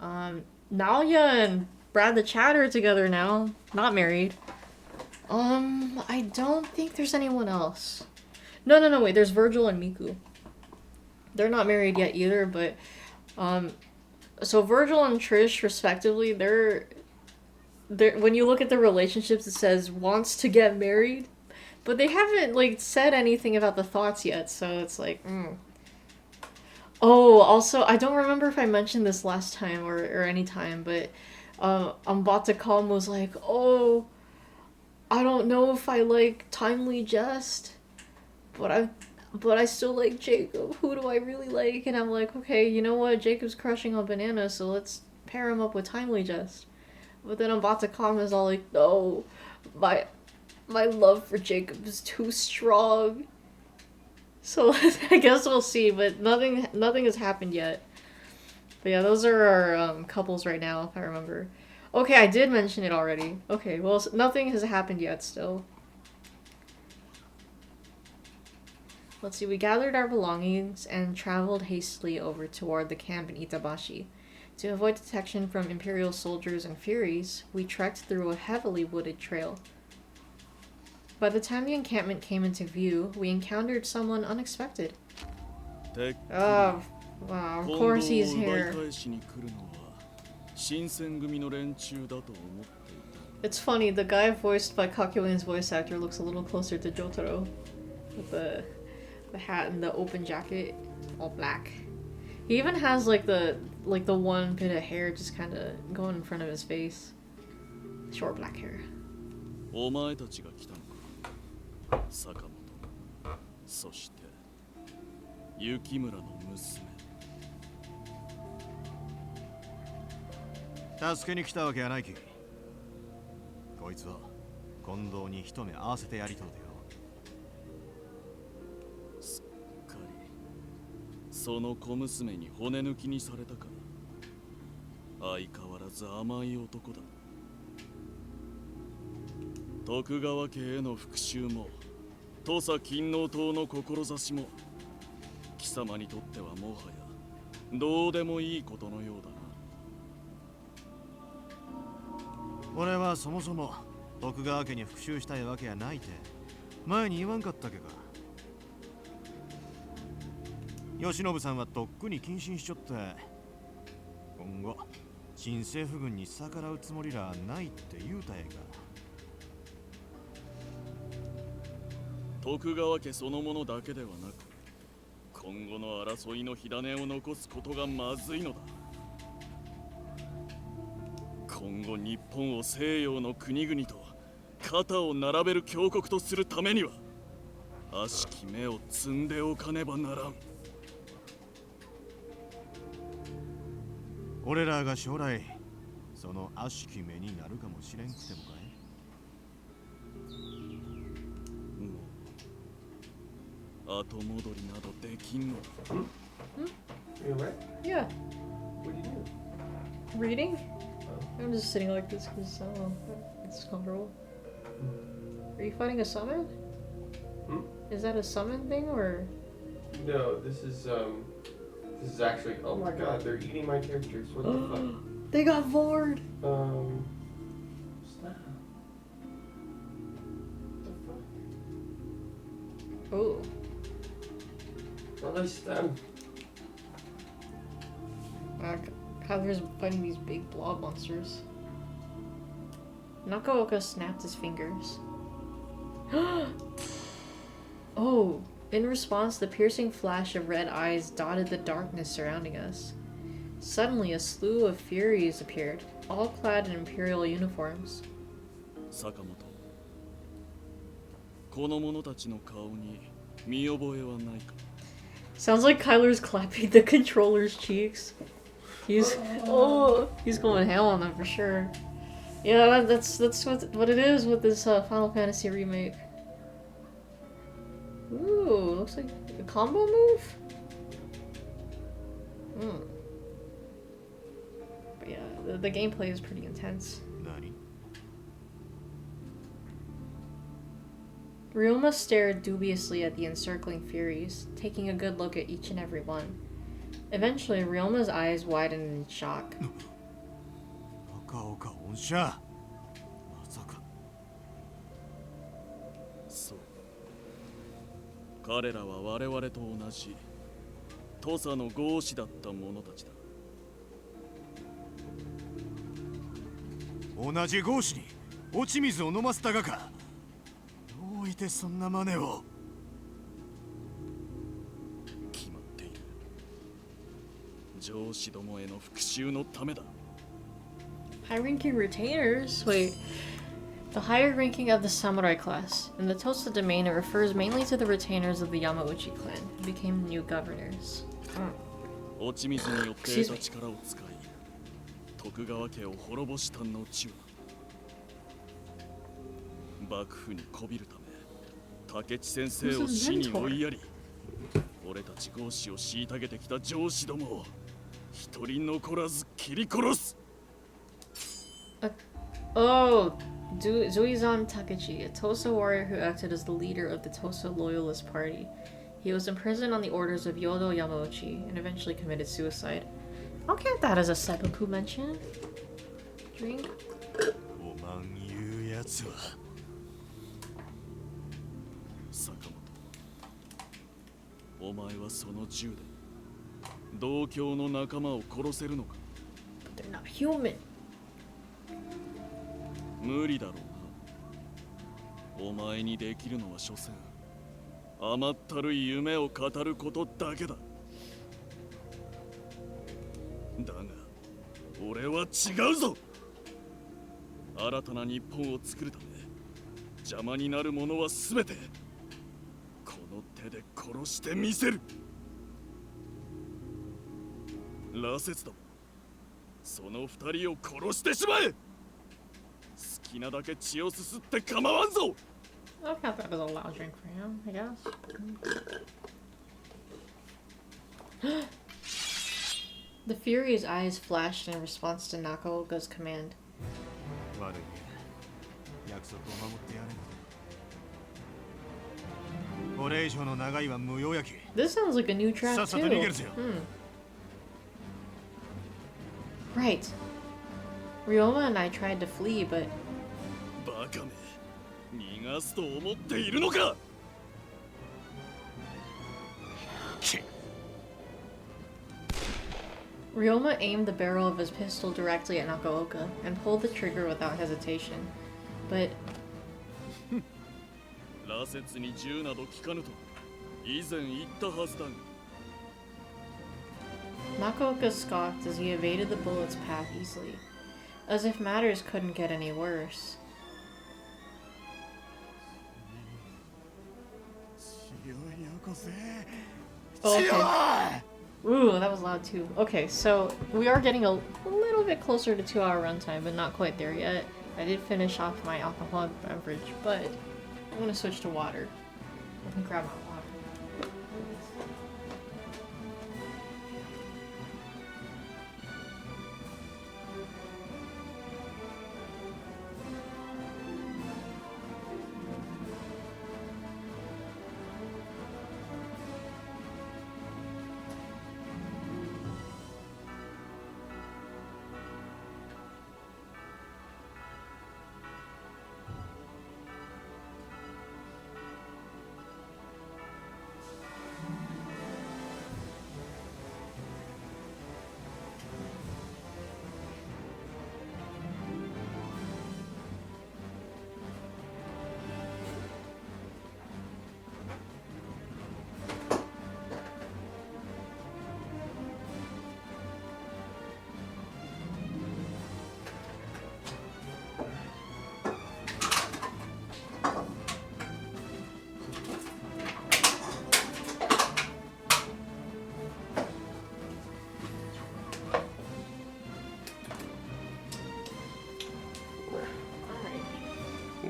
Naoya and Brad the Chat are together now, not married. I don't think there's anyone else. No, wait, there's Virgil and Miku. They're not married yet either, but, so Virgil and Trish, respectively, they're when you look at the relationships, it says wants to get married, but they haven't, like, said anything about the thoughts yet, so it's like, Oh, also, I don't remember if I mentioned this last time or any time, but, Ambatakam was like, oh, I don't know if I like Timely Jest, but I still like Jacob. Who do I really like? And I'm like, okay, you know what? Jacob's crushing on Banana, so let's pair him up with Timely Jest. But then Ambatakam is all like, no, my love for Jacob is too strong. So I guess we'll see, but nothing has happened yet. But yeah, those are our couples right now, if I remember. Okay, I did mention it already. Okay, well, nothing has happened yet still. Let's see, we gathered our belongings and traveled hastily over toward the camp in Itabashi. To avoid detection from Imperial soldiers and Furies, we trekked through a heavily wooded trail. By the time the encampment came into view, we encountered someone unexpected. Oh, wow, of course he's here. It's funny, the guy voiced by Kakyoin's voice actor looks a little closer to Jotaro. With the hat and the open jacket, all black. He even has like the one bit of hair just kind of going in front of his face. Short black hair. お前たちが来たのか。坂本、そして雪村の娘。助けに来たわけやないき。こいつは近藤に一目合わせてやりとうでよ。すっかりその小娘に骨抜きにされたか。相変わらず甘い男だ。徳川家への復讐も土佐勤王党の志も貴様にとってはもはやどうでもいいことのようだな。俺はそもそも徳川家に復讐したいわけやないて前に言わんかったけか。慶喜さんはとっくに謹慎しちょって今後新政府軍に逆らうつもりらないって言うたやんか。徳川家そのものだけではなく今後の争いの火種を残すことがまずいのだ。今後日本を西洋の国々と肩を並べる強国とするためには悪しき目を摘んでおかねばならん。俺らが将来その悪しき目になるかもしれんくてもかい。もう後戻りなどできんのだ。You alright? Yeah. What do you do? Reading? I'm just sitting like this because it's comfortable. Are you fighting a summon? Is that a summon thing or? No, this is actually. Oh my god, they're eating my characters. What the fuck? They got bored. Snap. What the Oh. fuck? Release them. Kyler's fighting these big blob monsters. Nakaoka snapped his fingers. Oh! In response, the piercing flash of red eyes dotted the darkness surrounding us. Suddenly, a slew of Furies appeared, all clad in Imperial uniforms. 坂本、この者たちの顔に見覚えはないか。 Sounds like Kyler's clapping the controller's cheeks. He's going ham on them for sure. Yeah, that's what it is with this Final Fantasy remake. Ooh, looks like a combo move. But yeah, the gameplay is pretty intense. 何？ Ryoma stared dubiously at the encircling Furies, taking a good look at each and every one. Eventually, Ryoma's eyes widened in shock. 中岡恩赦。まさか。そう。彼らは我々と同じ土佐の豪士だった者たちだ。同じ豪士に落ち水を飲ませたがか。どういてそんな真似を。決まっている。上司どもへの復讐のためだ。 High-ranking retainers? Wait. The higher ranking of the samurai class. In the Tosa domain, it refers mainly to the retainers of the Yamauchi clan, who became new governors. 落ち水によって得た力を使い、徳川家を滅ぼした後は、幕府にこびるため、竹地先生を死に追いやり、俺たち豪士を虐げてきた上司どもを一人残らず切り殺す。Oh, Zuizan Takechi, a Tosa warrior who acted as the leader of the Tosa Loyalist Party. He was imprisoned on the orders of Yodo Yamauchi and eventually committed suicide. I'll count that as a seppuku mention. Drink. おまん言うやつは。坂本、お前はその銃で同郷の仲間を殺せるのか。 But they're not human. 無理だろうな。お前にできるのは所詮甘ったるい夢を語ることだけだ。だが俺は違うぞ。新たな日本を作るため邪魔になるものは全てこの手で殺してみせる。羅刹ども、その二人を殺してしまえ。好きなだけ血をすすって構わんぞ。 I thought that was a loud drink for him, I guess. The Fury's eyes flashed in response to Nakaoka's command. 悪いね、約束を守ってやれん。これ以上の長いは無用やき。 This sounds like a new track さっさと too. 逃げるぜよ。 Right. Ryoma and I tried to flee, but バカめ、逃がすと思っているのか。 Ryoma aimed the barrel of his pistol directly at Nakaoka and pulled the trigger without hesitation. But 羅刹に銃など効かぬと以前言ったはずだが。 Nakaoka scoffed as he evaded the bullet's path easily, as if matters couldn't get any worse. Okay. Ooh, that was loud too. Okay, so we are getting a little bit closer to 2-hour runtime, but not quite there yet. I did finish off my alcoholic beverage, but I'm gonna switch to water. Let me grab my water.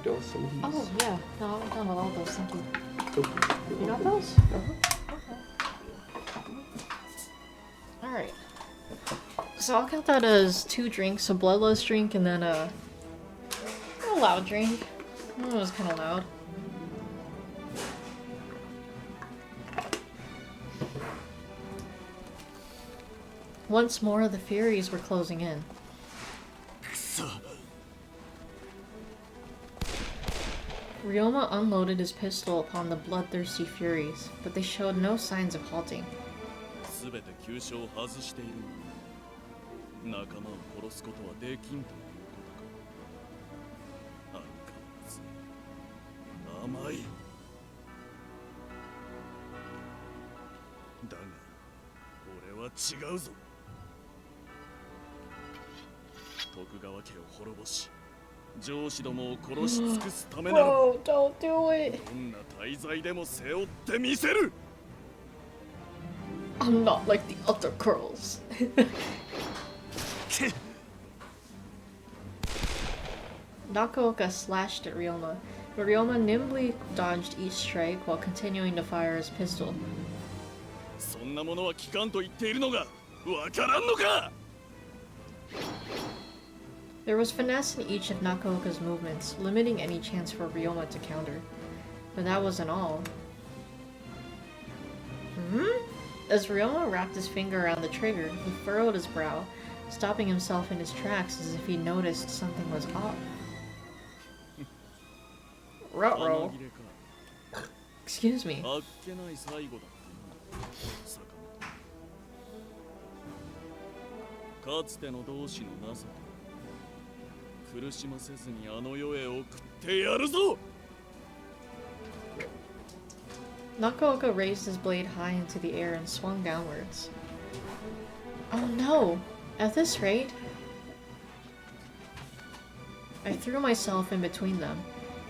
Done with some of these. Oh, yeah. No, I'm done with all those, thank you. Oh, You got those? Okay. Alright. So I'll count that as 2 drinks, a bloodless drink and then a loud drink. It was kind of loud. Once more, the Furies were closing in. Ryoma unloaded his pistol upon the bloodthirsty Furies, but they showed no signs of halting. すべて急所を外しているのに仲間を殺すことはできんということか。相変わらず甘い。だが俺は違うぞ。徳川家を滅ぼし上司どもを殺し尽くすためなら Bro, don't do it! どんな大罪でも背負ってみせる。 I'm not like the other girls. Nakaoka slashed at Ryoma, but Ryoma nimbly dodged each strike while continuing to fire his pistol. そんなものは効かんと言っているのがわからんのか。 There was finesse in each of Nakaoka's movements, limiting any chance for Ryoma to counter. But that wasn't all. As Ryoma wrapped his finger around the trigger, he furrowed his brow, stopping himself in his tracks as if he noticed something was off. Ruh-roh. Excuse me. あっけない最後だったな、坂本。かつての同志の情け苦しませずにあの世へ送ってやるぞ。 Nakaoka raised his blade high into the air and swung downwards. Oh no! At this rate... I threw myself in between them,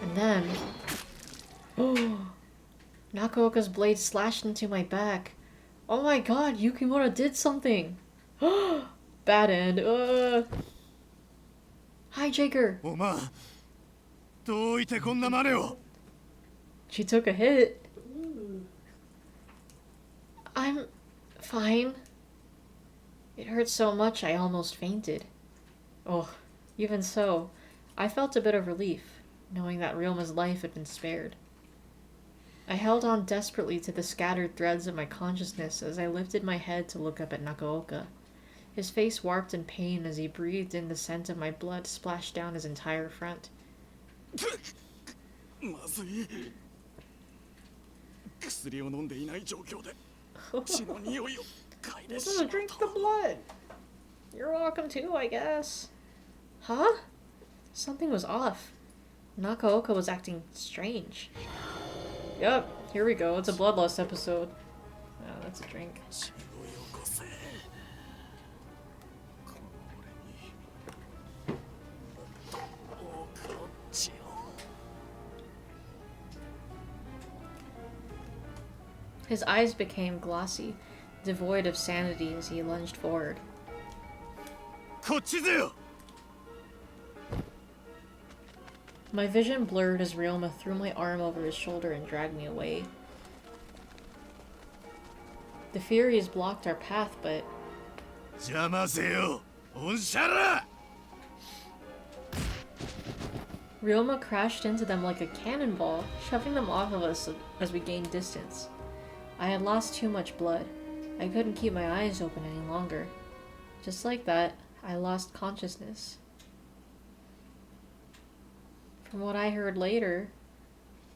and then... Oh! Nakaoka's blade slashed into my back. Oh my god, Yukimura did something! Bad end. Hi, Jaker! おまんどういてこんな真似を She took a hit. I'm fine. It hurt so much I almost fainted. Oh, even so, I felt a bit of relief, knowing that Ryoma's life had been spared. I held on desperately to the scattered threads of my consciousness as I lifted my head to look up at Nakaoka. His face warped in pain as he breathed in the scent of my blood splashed down his entire front. まずい薬を飲んでいない状況で血の匂いを嗅いで This し is ま a っ drink た the blood. You're welcome too, I guess. Huh? Something was off. Nakaoka was acting strange. Yep, here we go. It's a bloodlust episode. Oh, that's a drink. 血をよこせこの俺に多くの血を His eyes became glossy, devoid of sanity as he lunged forward. こっちぜよ My vision blurred as Ryoma threw my arm over his shoulder and dragged me away. The Furies blocked our path, but 邪魔せよおんしゃら Ryoma crashed into them like a cannonball, shoving them off of us as we gained distance. I had lost too much blood. I couldn't keep my eyes open any longer. Just like that, I lost consciousness. From what I heard later,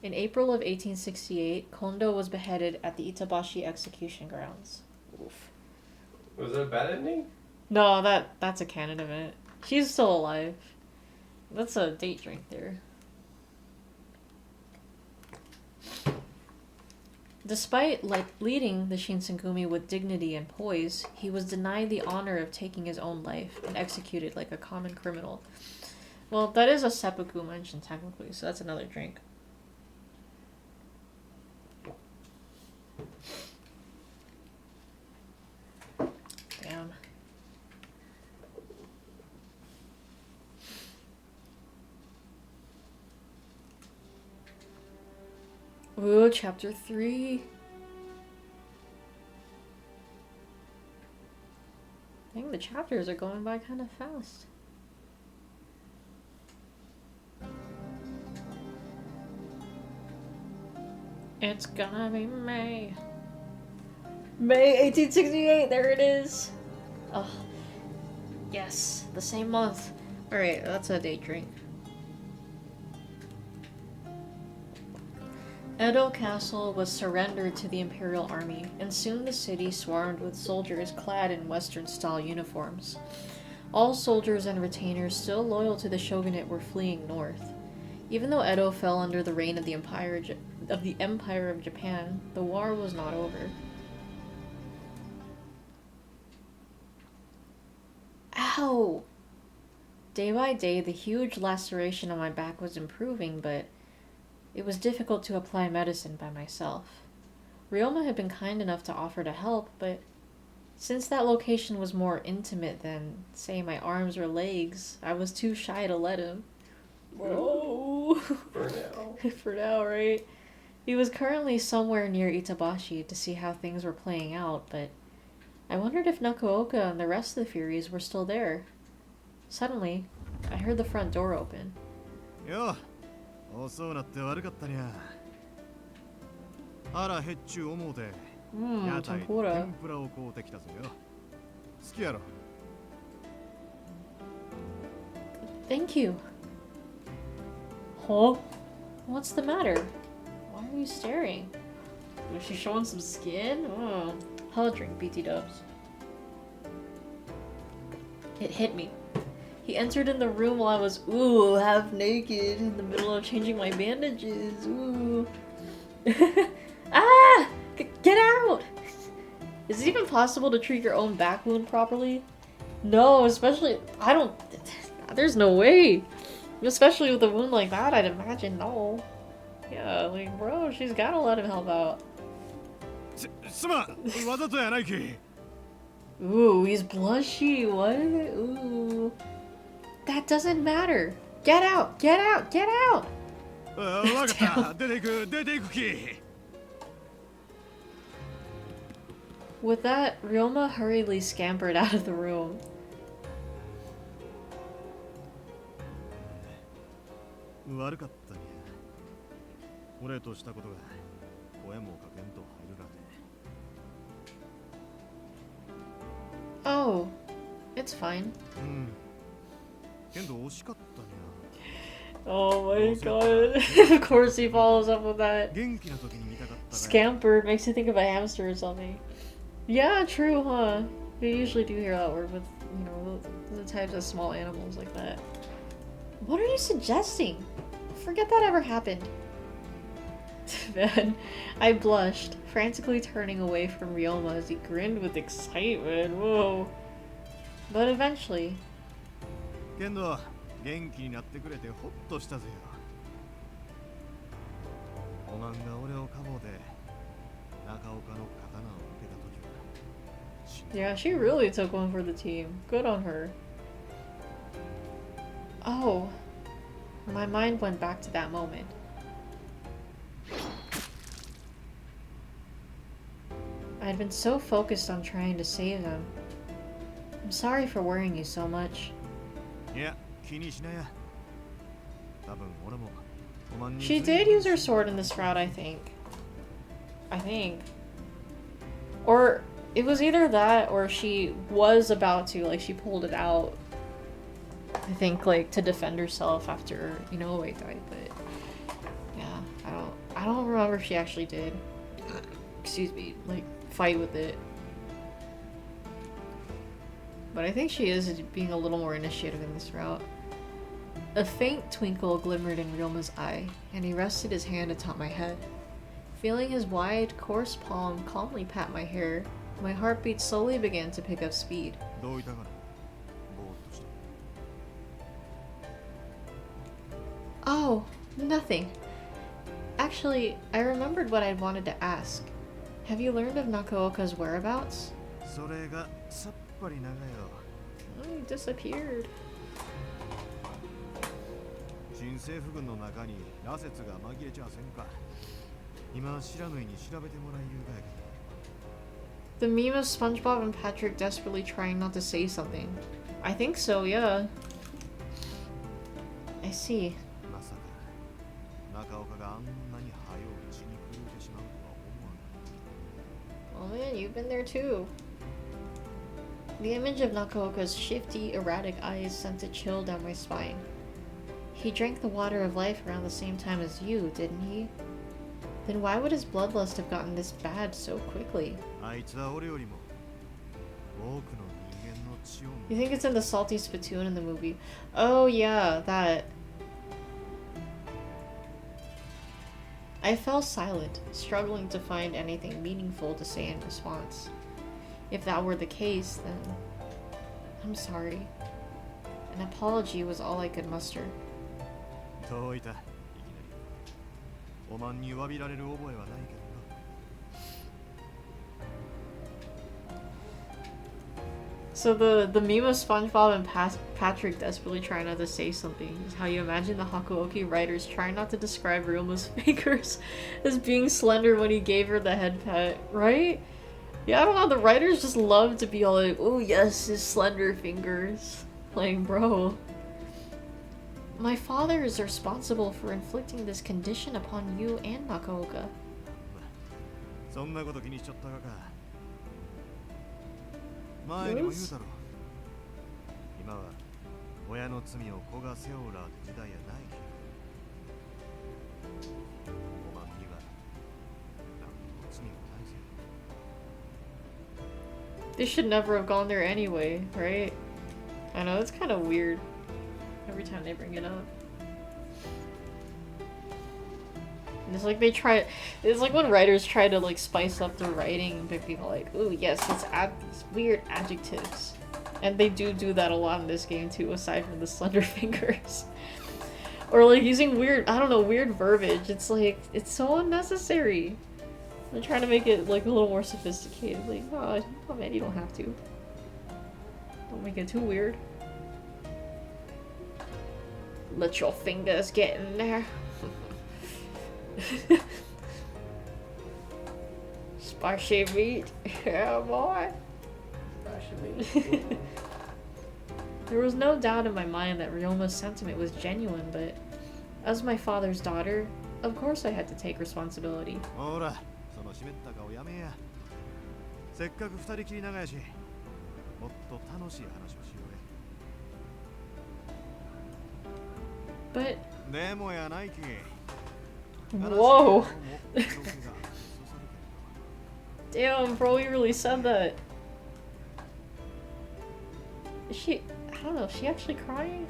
in April of 1868, Kondo was beheaded at the Itabashi execution grounds. Oof. Was that a bad ending? No, that's a canon event. She's still alive. That's a date drink there. Despite leading the Shinsengumi with dignity and poise, he was denied the honor of taking his own life and executed like a common criminal. Well, that is a seppuku mention technically, so that's another drink. Damn. Ooh, chapter 3. I think the chapters are going by kind of fast. It's gonna be May. May 1868, there it is. Oh, yes, the same month. Alright, that's a day drink. Edo Castle was surrendered to the Imperial Army, and soon the city swarmed with soldiers clad in Western-style uniforms. All soldiers and retainers still loyal to the shogunate were fleeing north. Even though Edo fell under the reign of the Empire of Japan, the war was not over. Ow! Day by day, the huge laceration on my back was improving, but it was difficult to apply medicine by myself. Ryoma had been kind enough to offer to help, but since that location was more intimate than, say, my arms or legs, I was too shy to let him. Whoa! For now. For now, right? He was currently somewhere near Itabashi to see how things were playing out, but I wondered if Nakaoka and the rest of the Furies were still there. Suddenly, I heard the front door open. Yo, 遅うなって悪かったにゃ。腹減っちゅう思うて、屋台で天ぷらを買うてきたぞよ。好きやろ。Thank you. Huh? What's the matter? Why are you staring? Was she showing some skin? Oh. I'll drink BT dubs. It hit me. He entered in the room while I was, half naked in the middle of changing my bandages. Ooh. Ah! Get out! Is it even possible to treat your own back wound properly? No, especially, there's no way. Especially with a wound like that, I'd imagine no. Yeah, like, bro, she's gotta let him help out. すまんわざとやないき Ooh, he's blushy. What is it? Ooh. That doesn't matter. Get out! Get out! Get out! わかった出ていくき With that, Ryoma hurriedly scampered out of the room. 悪かったにゃ俺としたことが声もかけんと入るらで Oh, it's fine. うんけど惜しかったに Oh my god. Of course he follows up with that. ゃ元気な時に見たかったが Scamper makes you think of a hamster or something. Yeah, true, huh? We usually do hear that word with, you know, the types of small animals like that. What are you suggesting? Forget that ever happened. Man, I blushed, frantically turning away from Ryoma as he grinned with excitement. Whoa. But eventually, けど元気になってくれてホッとしたぜよおまんが俺をかぼうで中岡の刀を受けた時は yeah, she really took one for the team. Good on her. Oh, my mind went back to that moment. I'd been so focused on trying to save him. I'm sorry for worrying you so much. いや気にしなや多分俺もおまんに She did use her sword in this route, I think. Or it was either that or she was about to, like, she pulled it out. I think, like, to defend herself after, you know, Wei died, but yeah, I don't remember if she actually did. Excuse me, like, fight with it. But I think she is being a little more initiative in this route. A faint twinkle glimmered in Ryoma's eye, and he rested his hand atop my head. Feeling his wide, coarse palm calmly pat my hair, my heartbeat slowly began to pick up speed. どういたかなぼーっとして Oh, nothing. Actually, I remembered what I'd wanted to ask. Have you learned of Nakaoka's whereabouts? それがさっぱり長いよ Oh, he disappeared. 新政府軍の中に羅刹が紛れちゃせんか今知らぬいに調べてもらいゆうがやけど The meme of SpongeBob and Patrick desperately trying not to say something. I think so, yeah. I see. まさか中岡があんなに早う血に狂ってしまうとは思わん Oh man, you've been there too. The image of Nakaoka's shifty, erratic eyes sent a chill down my spine. He drank the water of life around the same time as you, didn't he? Then why would his bloodlust have gotten this bad so quickly? あいつは俺よりも多くの人間の血を You think it's in the salty spittoon in the movie? Oh yeah, that. I fell silent, struggling to find anything meaningful to say in response. If that were the case, then I'm sorry. An apology was all I could muster. どういたいきなりおまんに詫びられる覚えはないけどな So the meme of SpongeBob and Patrick desperately trying not to say something is how you imagine the Hakuoki writers trying not to describe Ryuma's fingers as being slender when he gave her the head pat, right? Yeah, I don't know, the writers just love to be all like, oh yes, his slender fingers. Like, bro. My father is responsible for inflicting this condition upon you and Nakaoka. そんなこと気にしちゃったがか前にも言うだろ今は親の罪を子が背負うらって時代やないおまんには何の罪もないぜ They should never have gone there anyway, right? I know, it's kind of weird every time they bring it up. And it's like they try, it's like when writers try to like spice up their writing and make people like, ooh yes, let's add these weird adjectives. And they do that a lot in this game too, aside from the slender fingers. Or like using weird, I don't know, weird verbiage. It's like, it's so unnecessary. I'm trying to make it like a little more sophisticated. Like, oh man, you don't have to. Don't make it too weird. Let your fingers get in there. Spicy meat. Yeah, boy. There was no doubt in my mind that Ryoma's sentiment was genuine, but as my father's daughter, of course I had to take responsibility. ほら、その湿った顔やめや。せっかく二人きり長やし、もっと楽しい話をしようや。 But でもやないき。 whoa. Damn, bro, you really said that. Is she? I don't know. Is she actually crying?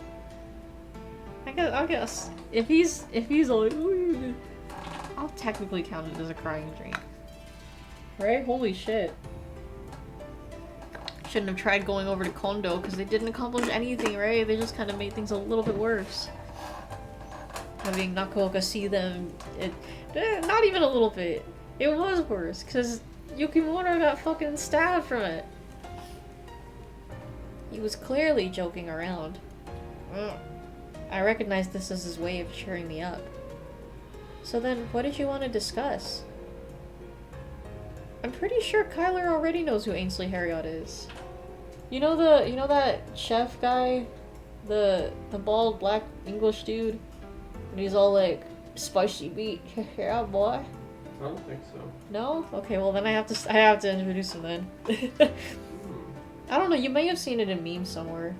I guess if he's like, ooh, I'll technically count it as a crying drink, right? Holy shit! Shouldn't have tried going over to Kondo because they didn't accomplish anything, right? They just kind of made things a little bit worse. Having Nakaoka see them, not even a little bit. It was worse because Yukimura got fucking stabbed from it. He was clearly joking around. I recognized this as his way of cheering me up. So then, what did you want to discuss? I'm pretty sure Kyler already knows who Ainsley Harriot is. You know that chef guy? The bald black English dude? And he's all like, spicy meat. Yeah, boy. I don't think so. No? Okay, well then I have to introduce him then. I don't know, you may have seen it in memes somewhere.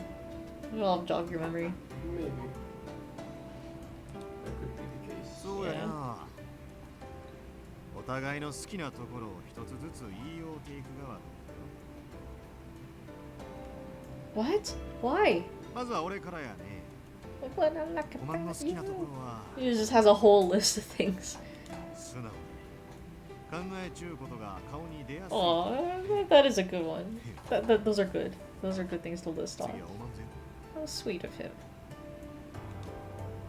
I'll jog your memory. Maybe. That could be the case. そうやな。お互いの好きなところを一つずつ言い合うていく側。 What? Why? まずは俺からやね。 What? I'm not お前の好きなところは He just has a whole list of things. 素直に考えちゅうことが顔に出やすい。 Aw, that is a good one. Those are good. Those are good things to list off. 次はおまんぜよ。 How sweet of him.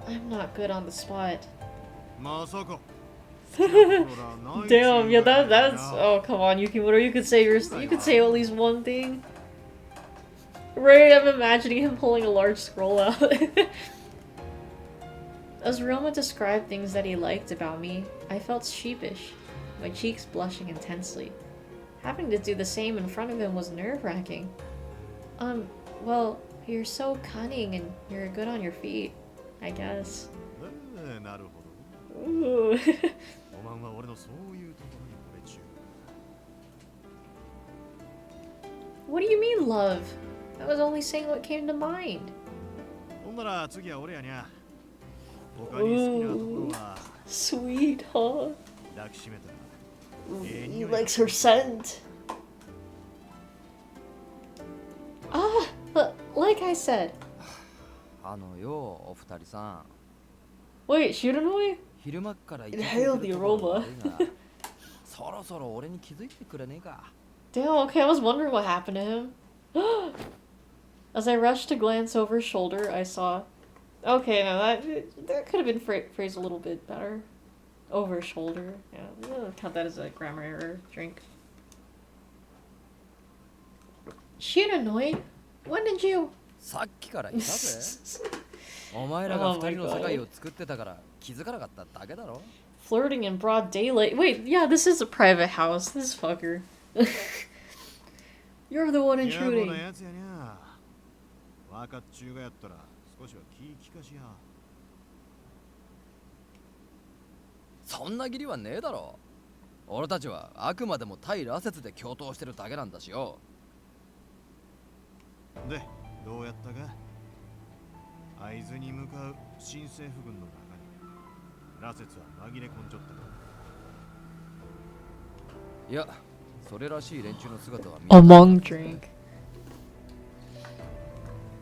I'm not good on the spot. まさか。 Damn, yeah, that's oh come on, Yukimura, you could say at least one thing. Right, I'm imagining him pulling a large scroll out. As Ryoma described things that he liked about me, I felt sheepish, my cheeks blushing intensely. Having to do the same in front of him was nerve-wracking. Well, you're so cunning and you're good on your feet, I guess. なるほど。 Ooh. おまんは俺のそういうところに惚れちゅう。 What do you mean, love? I was only saying what came to mind. ほんなら次は俺やにゃ。他に好きなところは Sweet, huh? 抱きしめたら。 He likes her scent. Like I said. あのよ、お二人さん。 Wait, Shiranui? 昼間っから Inhale the aroma. そろそろ俺に気づいてくれねえか。 Damn, okay, I was wondering what happened to him. As I rushed to glance over his shoulder, I saw... Okay, no, that could have been phrased a little bit better. Over his shoulder. Yeah, we'll count that as a grammar error. Drink. Shiranui? When did you... さっきからいたぜ。お前らが二人の世界を作ってたから気づかなかっただけだろ。 Flirting in broad daylight. Wait, yeah, this is a private house. This fucker. You're the one 野暮 intruding. なやつやにゃ。わかっちゅうがやったら少しは気利かしや。そんな義理はねえだろ。俺たちはあくまでも対羅刹で共闘してるだけなんだしよ。で、どうやったか？会津に向かう新政府軍の中に羅刹は紛れ込んじょったか。いや、それらしい連中の姿は見た。 Among drink.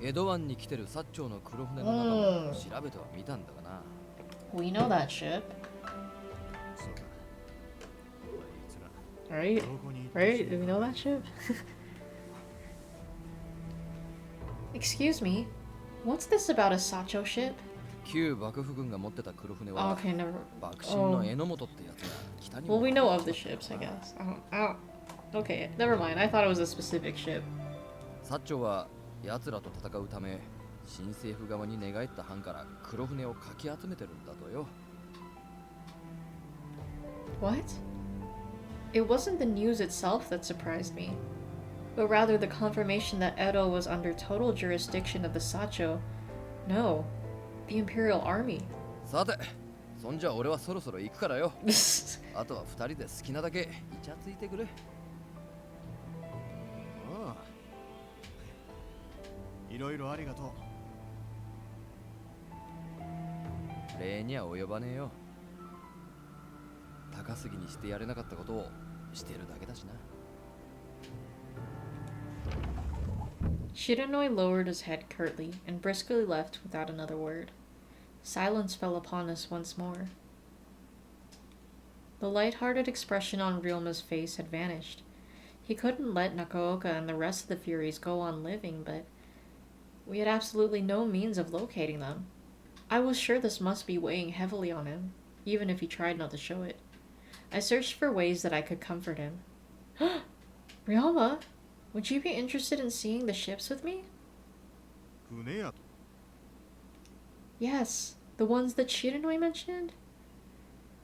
江戸湾に来てる薩長の黒船の中も調べては見たんだがな。We know that ship. そうか。あいつら Right? どこにいた Right? Do we know that ship? Excuse me. What's this about a Sacho ship? 旧幕府軍が持ってた黒船は Okay, never. 幕臣の榎本ってやつが北に Well, も we know of the ships, I guess. Okay, never mind. I thought it was a specific ship. 薩長は奴らと戦うため新政府側に寝返った藩から黒船をかき集めてるんだとよ。 What? It wasn't the news itself that surprised me, but rather the confirmation that Edo was under total jurisdiction of the Sacho. No, the Imperial Army. さて、そんじゃ俺はそろそろ行くからよ。あとは二人で好きなだけイチャついてくれ。ああ、いろいろありがとう。礼には及ばねえよ。高杉にしてやれなかったことをしてるだけだしな。 Shiranui lowered his head curtly and briskly left without another word. Silence fell upon us once more. The light-hearted expression on Ryuma's face had vanished. He couldn't let Nakaoka and the rest of the Furies go on living, but we had absolutely no means of locating them. I was sure this must be weighing heavily on him, even if he tried not to show it. I searched for ways that I could comfort him. Ryoma, would you be interested in seeing the ships with me? 船やと。 Yes, the ones that Shiranui mentioned.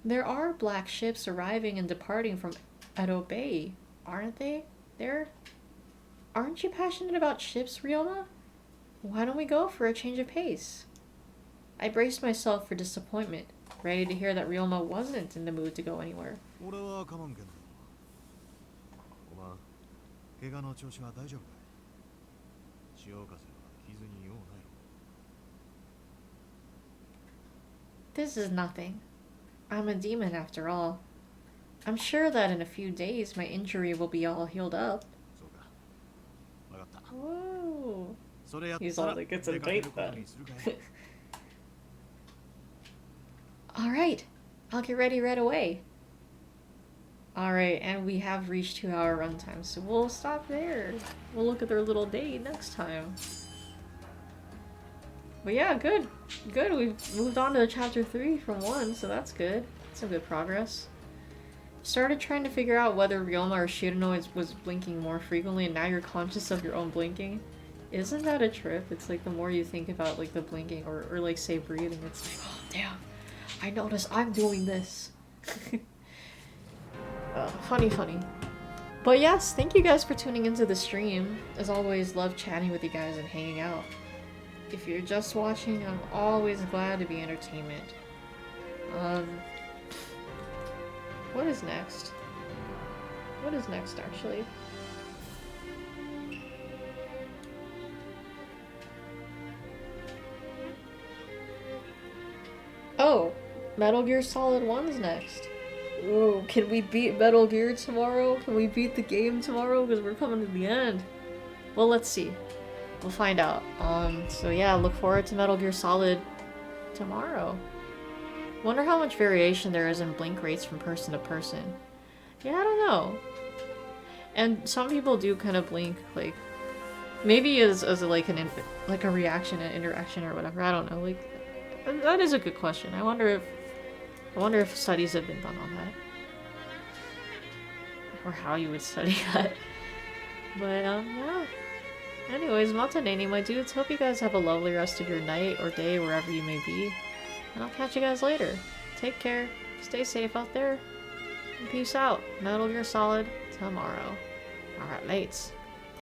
There are black ships arriving and departing from Edo Bay, aren't they? Aren't you passionate about ships, Ryoma? Why don't we go for a change of pace? I braced myself for disappointment, ready to hear that Ryoma wasn't in the mood to go anywhere. 俺は構わんけど。お前、怪我の調子は大丈夫かい？潮風は傷に用ないろ。 This is nothing. I'm a demon after all. I'm sure that in a few days my injury will be all healed up. そうか。わかった。 Whoa. それやった He's ら all like, it's a 出かけ date ること then. にするかい？ Alright, I'll get ready right away. Alright, and we have reached 2-hour runtime, so we'll stop there. We'll look at their little date next time. But yeah, good. Good, we've moved on to chapter 3 from 1, so that's good. Some good progress. Started trying to figure out whether Ryoma or Shiranui was blinking more frequently, and now you're conscious of your own blinking. Isn't that a trip? It's like the more you think about like the blinking or like say breathing, it's like, oh damn, I notice I'm doing this. Funny. But yes, thank you guys for tuning into the stream. As always, love chatting with you guys and hanging out. If you're just watching, I'm always glad to be entertainment. What is next? What is next, actually? Oh, Metal Gear Solid 1's next. Ooh, can we beat Metal Gear tomorrow? Can we beat the game tomorrow? Because we're coming to the end. Well, let's see. We'll find out. So yeah, look forward to Metal Gear Solid tomorrow. Wonder how much variation there is in blink rates from person to person. Yeah, I don't know. And some people do kind of blink, like, maybe as like a reaction, an interaction or whatever. I don't know. Like, that is a good question. I wonder if studies have been done on that, or how you would study that. But yeah. Anyways, Mataneni, my dudes. Hope you guys have a lovely rest of your night or day wherever you may be. And I'll catch you guys later. Take care. Stay safe out there. And peace out. Metal Gear Solid tomorrow. Alright, mates.